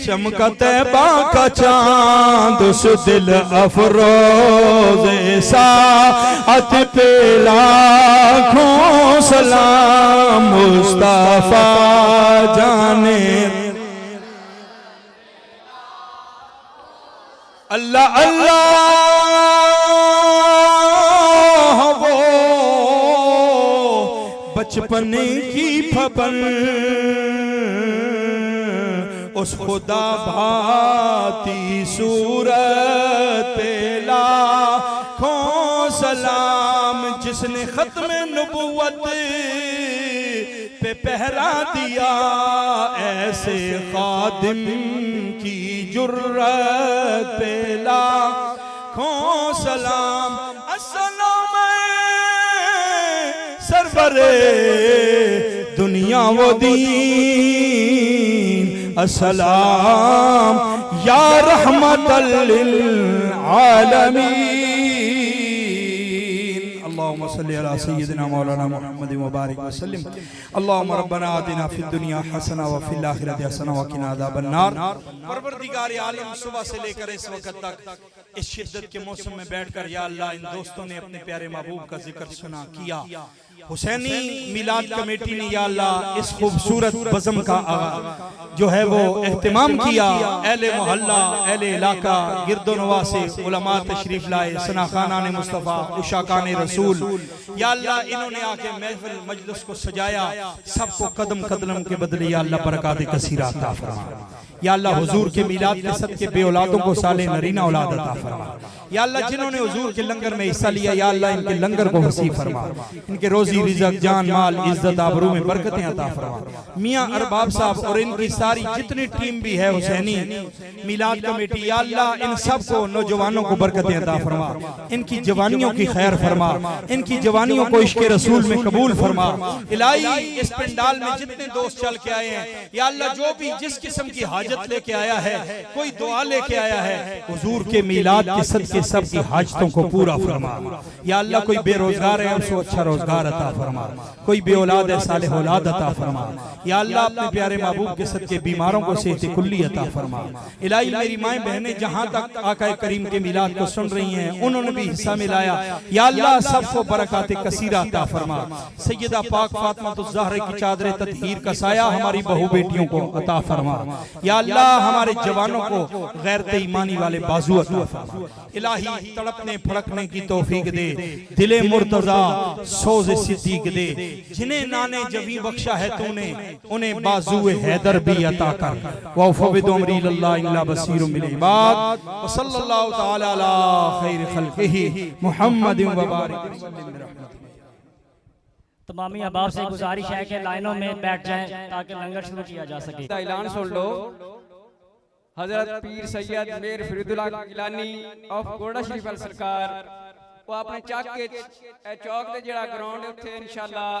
चमकते बाका चांद उस दिल अफरोज साअत पे लाखों सलाम मुस्तफा जाने अल्लाह अल्लाह वो बचपन की फबन उस खुदा भाती सूरत लाखों सलाम जिसने खत्म नबुव्वत पे पहरा दिया ऐसे खादिम की जुर्रत पे लाखों सलाम अस्सलाम सरवरे दुनिया वो दीन अस्सलाम या रहमतल लिल आलमीन अल्लाहुम्मा सल्ली अला सय्यिदिना मौलाना मुहम्मद व बारिक व सल्लिम अल्लाहुम्मा रब्बना आतिना फिद दुनिया हसना व फिल आखिरति हसना व किना अज़ाबन नार परवरदिगार आलम सुबह से लेकर इस वक्त तक इस शिद्दत के मौसम में बैठकर या अल्लाह इन दोस्तों ने अपने प्यारे महबूब का जिक्र सुना किया हुसैनी मिलाद कमेटी ने या अल्लाह इस खूबसूरत बज़म का जो है वो एहतमाम किया अहले मोहल्ला अहले इलाका गिरदो नवासे उलमा तशरीफ लाए सनाखानाने मुस्तफ़ा उशाकाने रसूल या अल्लाह इन्होंने आके महफिल मजलिस को सजाया सबको कदम कदम के बदले या अल्लाह बरकात कसीरा अता फरमा या अल्लाह हुजूर के मिलाद के सदके बे औलादों को साले नरीना औलाद अता फरमा या अल्लाह जिन्होंने हुजूर के लंगर में हिस्सा लिया या अल्लाह इनके लंगर को वसी फरमा इनके रोजी रोजी रिज़्क़ जान माल इज्जत आबरू में बरकतें अता फरमा। मियां अरबाब साहब और इनकी सारी जितनी टीम भी है हुसैनी मिलाद कमेटी, या अल्लाह इन सब को नौजवानों को बरकतें अता फरमा, इनकी जवानियों की खैर फरमा, इनकी जवानियों को इश्क़ रसूल में कबूल फरमा। इलाही इस पंडाल में जितने दोस्त चल के आए हैं, या अल्लाह जो भी जिस किस्म की हाजत लेके आया है, कोई दुआ लेके आया है, हुजूर के मिलाद के सदके सब की हाजतों को पूरा फरमा। या अल्लाह कोई बेरोजगार है उसको अच्छा रोजगार अता फरमा, कोई बे औलाद है सालेह औलाद अता फरमा। या अल्लाह अपने प्यारे महबूब के सदके बीमारों को सेहत कुल्ली अता फरमा। इलाही मेरी माएं बहनें जहां तक आका करीम के मिलाद को सुन रही हैं, उन्होंने भी हिस्सा मिलाया, या अल्लाह सबको बरकत कसीरा अता फरमा। सैयदा पाक फातिमा ज़हरा की चादर ततहीर का साया हमारी बहू बेटियों को अता फरमा। या अल्लाह हमारे जवानों को गैरत ईमानी वाले बाजू अता फरमा। इलाही तड़पने फड़कने की तौफीक दे, दिले मुर्तजा सोज़ सिद्दीक दे, जिन्हें नाने जबी बख्शा है तूने उन्हें बाजुए हैदर भी अता कर। वफ़विद अमरी इल्ला इल्ला बसीरुम बिल इबाद व सल्लल्लाहु तआला अला खैर खल्क़िही मुहम्मदिन व बारिक वसल्लम। तमामी अहबाब से गुजारिश है कि लाइनों में बैठ जाएं ताकि लंगर शुरू किया जा सके। ऐलान सुन लो। हजरत पीर सैयद मेर फरीदुल्लाह गिलानी ऑफ गोड़ा शरीफ अल सरकार वो अपने चक के चौक के जड़ा ग्राउंड उत्थे इंशाअल्लाह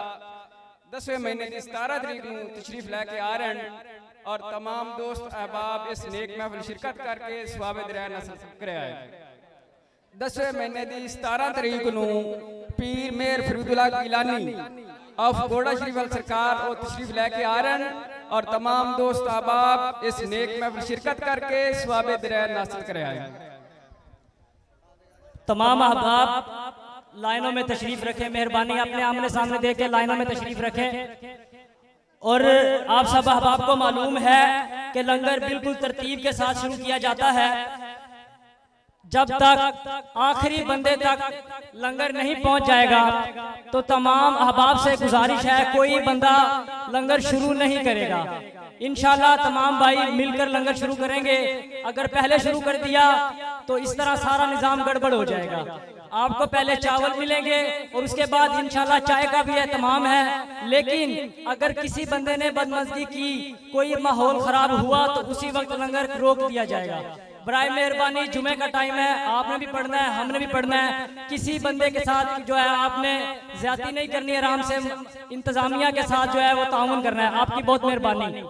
10वें महीने की 17 तरीक को तशरीफ लेके आ रहे हैं और तमाम दोस्त अहबाब इस नेक महफिल शिरकत करके सवाब दरिया नसल करे आए। 10वें महीने की 17 तरीक को पीर मेर फरीदुल्लाह गिलानी ऑफ गोड़ा शरीफ अल सरकार और तशरीफ लेके आ रहे हैं और तमाम दोस्त अहबाब इस नेक महफिल शिरकत करके सवाब दरिया नसल करे आए। तमाम अहबाब लाइनों में तशरीफ रखें, मेहरबानी अपने आमने सामने देख के लाइनों में तशरीफ रखें। और आप सब अहबाब को मालूम है कि लंगर बिल्कुल तरतीब के साथ शुरू किया जाता है। जब तक आखिरी बंदे तक लंगर नहीं पहुंच जाएगा तो तमाम अहबाब से गुजारिश है कोई बंदा लंगर शुरू नहीं करेगा। इंशाल्लाह तमाम भाई मिलकर लंगर शुरू करेंगे। अगर पहले शुरू कर दिया तो इस तरह सारा निजाम गड़बड़ हो जाएगा। आपको पहले चावल मिलेंगे और उसके बाद इंशाल्लाह चाय का भी एहतमाम है। लेकिन अगर किसी बंदे ने बदमज़गी की, कोई माहौल खराब हुआ तो उसी वक्त लंगर रोक दिया जाएगा। बराए मेहरबानी जुमे का टाइम है, आपने भी पढ़ना है, हमने भी पढ़ना है। किसी बंदे के साथ जो है आपने ज्यादती नहीं करनी है, आराम से इंतजामिया के साथ जो है वो ताउन करना है। आपकी बहुत मेहरबानी।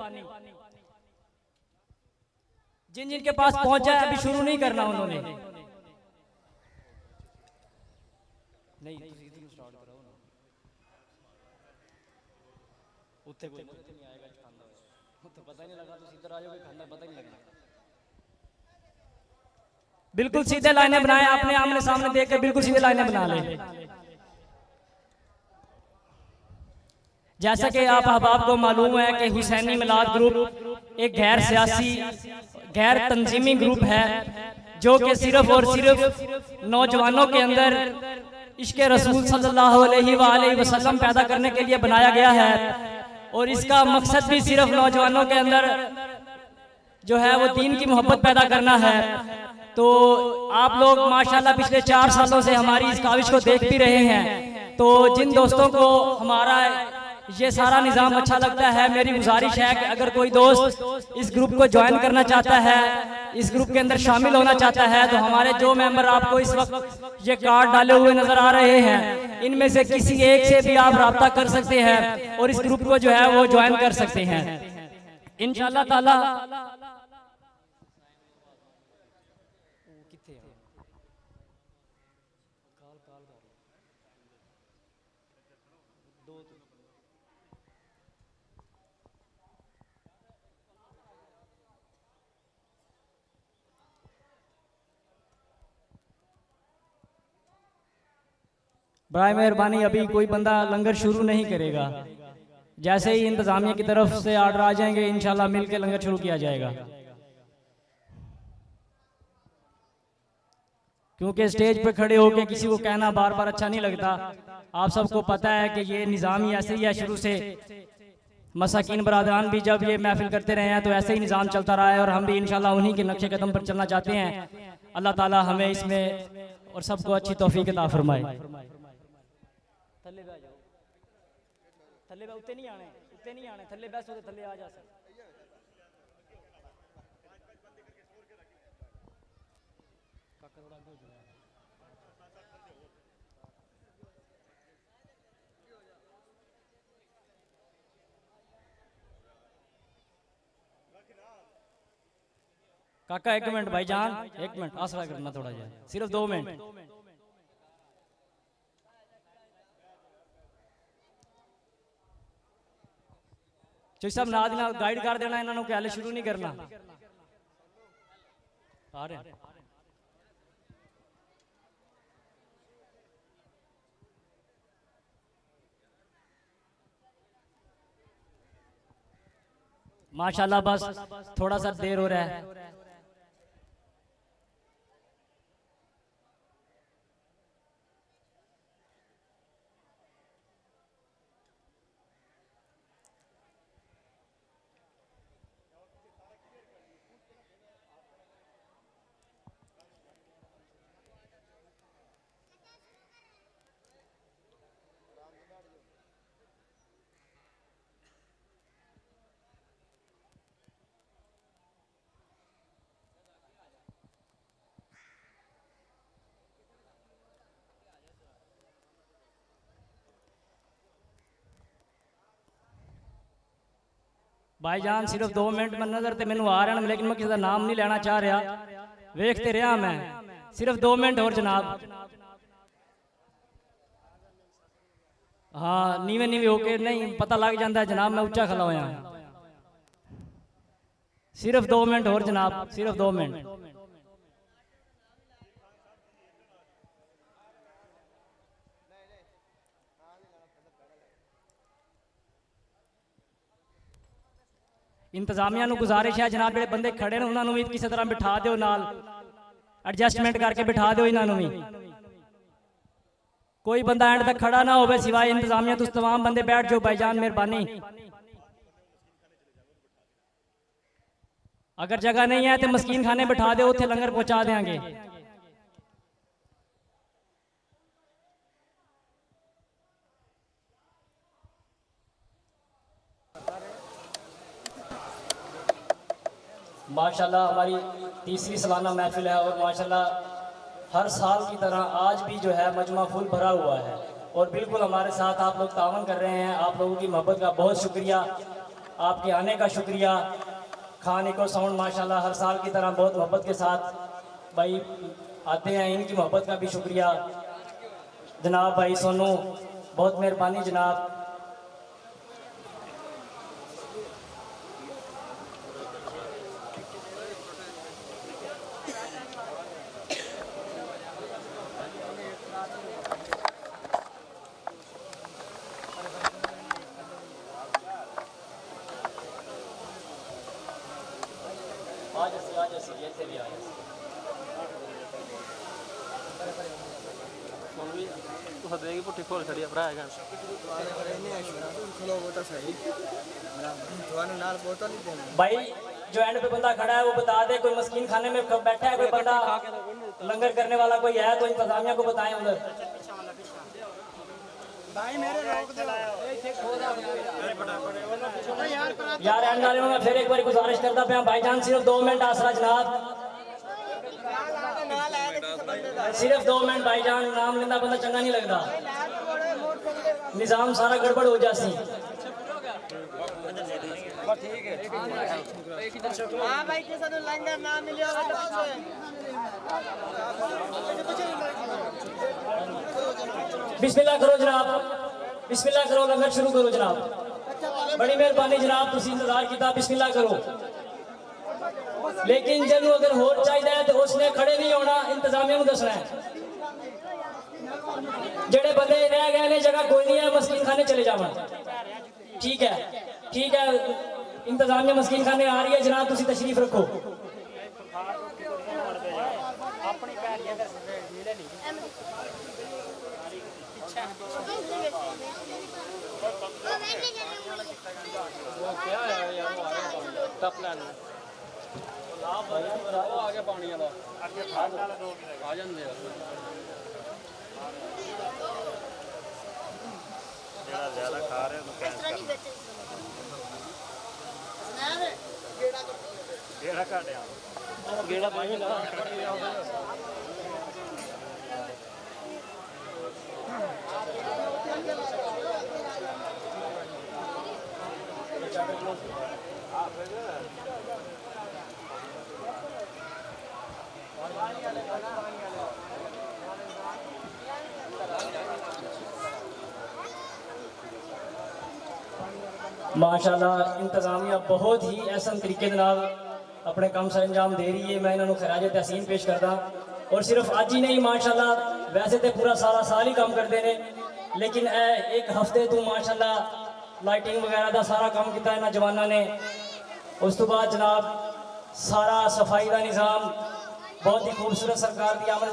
जिन जिन के पास पहुंच जाए अभी शुरू नहीं करना उन्होंने। नहीं बिल्कुल सीधे लाइनें बनाएं, अपने आमने सामने देख के बिल्कुल सीधे लाइनें बना लें। जैसा कि आप अहबाब को मालूम है कि हुसैनी मिलाद ग्रुप एक गैर सियासी गैर तंजीमी ग्रुप है जो कि सिर्फ और सिर्फ नौजवानों के अंदर इश्क रसूल सल्लल्लाहु अलैहि वसल्लम पैदा करने के लिए बनाया गया है। और इसका मकसद भी सिर्फ नौजवानों के अंदर जो है वो दीन की मोहब्बत पैदा करना है। तो आप लोग माशाल्लाह पिछले 4 सालों से हमारी इस काविश को देख भी रहे हैं। तो जिन दोस्तों को हमारा ये सारा निज़ाम अच्छा लगता है, मेरी गुजारिश है कि अगर कोई दोस्त इस ग्रुप को ज्वाइन करना चाहता है, इस ग्रुप के अंदर शामिल होना चाहता है, तो हमारे जो मेंबर आपको इस वक्त ये कार्ड डाले हुए नजर आ रहे हैं, इनमें से किसी एक से भी आप राब्ता कर सकते हैं और इस ग्रुप को जो है वो ज्वाइन कर सकते हैं इंशाअल्लाह ताला। बराए मेहरबानी अभी कोई बंदा लंगर शुरू नहीं करेगा। जैसे ही इंतजामिया की तरफ से आर्डर आ जाएंगे इंशाल्लाह मिलकर लंगर शुरू किया जाएगा। क्योंकि स्टेज पे खड़े होकर किसी को कहना बार बार अच्छा नहीं लगता। आप सबको पता है कि ये निज़ाम ही ऐसे ही है शुरू से। मसाकीन बरादरान भी जब ये महफिल करते रहे हैं तो ऐसे ही निज़ाम चलता रहा है और हम भी इंशाल्लाह उन्हीं के नक्शे कदम पर चलना चाहते हैं। अल्लाह ताला हमें इसमें और सबको अच्छी तौफीक अता फरमाए। थल्ले उत्ते नहीं आने, उत्ते नहीं आने, थल्ले बस होते थल्ले आ जा सक। काका 1 मिनट भाईजान, 1 मिनट आसरा करना थोड़ा जा, सिर्फ 2 मिनट। चौधरी साहब नाल दी नाल गाइड कर देना इन्हां नूं कि हाले शुरू नहीं करना। आ रहे हैं। माशाल्लाह बस थोड़ा सा देर हो रहा है। भाईजान सिर्फ 2 मिनट में नजर ते मैनू आ रहे हैं, लेकिन मैं किसी का नाम नहीं लेना चाह रहा, वेखते रहा मैं। सिर्फ 2 मिनट और जनाब। हाँ नीवे नीवे होके नहीं पता लग जाता है जनाब, मैं उच्चा खला होया। सिर्फ 2 मिनट और जनाब, सिर्फ 2 मिनट। इंतजामिया नूं गुजारिश है जनाब, जेडे बंदे खड़े ने उन्होंने भी किसी तरह बिठा दो, नाल एडजस्टमेंट करके बिठा दो इन्हों भी। कोई बंदा एंड तक खड़ा ना हो सिवाय इंतजामिया तो तमाम बंदे बैठ जाओ भाईजान, मेहरबानी। अगर जगह नहीं है तो मस्कीन खाने बिठा दो, उत्थे लंगर पहुंचा देंगे। माशाल्लाह हमारी तीसरी सालाना महफिल है और माशाल्लाह हर साल की तरह आज भी जो है मजमा फुल भरा हुआ है और बिल्कुल हमारे साथ आप लोग तावन कर रहे हैं। आप लोगों की मोहब्बत का बहुत शुक्रिया, आपके आने का शुक्रिया। खाने को साउंड माशाल्लाह हर साल की तरह बहुत मोहब्बत के साथ भाई आते हैं, इनकी मोहब्बत का भी शुक्रिया। जनाब भाई सोनू बहुत मेहरबानी जनाब। भाई जो एंड पे बंदा खड़ा है वो बता दे, कोई मस्कीन खाने में बैठा है, कोई बंदा लंगर करने वाला कोई है तो इंतजामिया को बताएं उधर। भाई मेरे रोक दो यार एंड वाले में फिर एक बार गुजारिश करता पे भाईजान, सिर्फ 2 मिनट आसरा जनाब, सिर्फ 2 मिनट भाईजान। नाम लेंदा बंदा चंगा नहीं लगता, निजाम सारा गड़बड़ हो जासी। हाँ भाई किसी को लंगर ना मिले बिस्मिल्लाह करो जनाब, बिस्मिल्लाह करो, लंगर शुरू करो जनाब। बड़ी मेहरबानी जनाब, तुसी इंतजार किया, बिस्मिल्लाह करो। लेकिन जब अगर होर चाहिए तो उसने खड़े नहीं होना, इंतजामिया को दसना है। जेडे बंदे रह गए ने जगह कोई नहीं है, मस्कीन खाने चले जावन। ठीक है, ठीक है, इंतजामिया मस्कीन खाने आ रही है जनाब, तुसी तशरीफ रखो। आगे पानी वाला आ जाते माशाल्लाह इंतजामिया बहुत ही एहसन तरीके दे नाल अपने काम से अंजाम दे रही है। मैं इन्होंने खराज तहसीन पेश करदा और सिर्फ अज ही नहीं माशाल्लाह वैसे तो पूरा सारा साल ही काम करते हैं, लेकिन एक हफ्ते तो माशाल्लाह लाइटिंग वगैरह का सारा काम किया इन्होंने जवानों ने। उस तो बाद जनाब सारा सफाई का निज़ाम बहुत ही खूबसूरत सरकार की आमद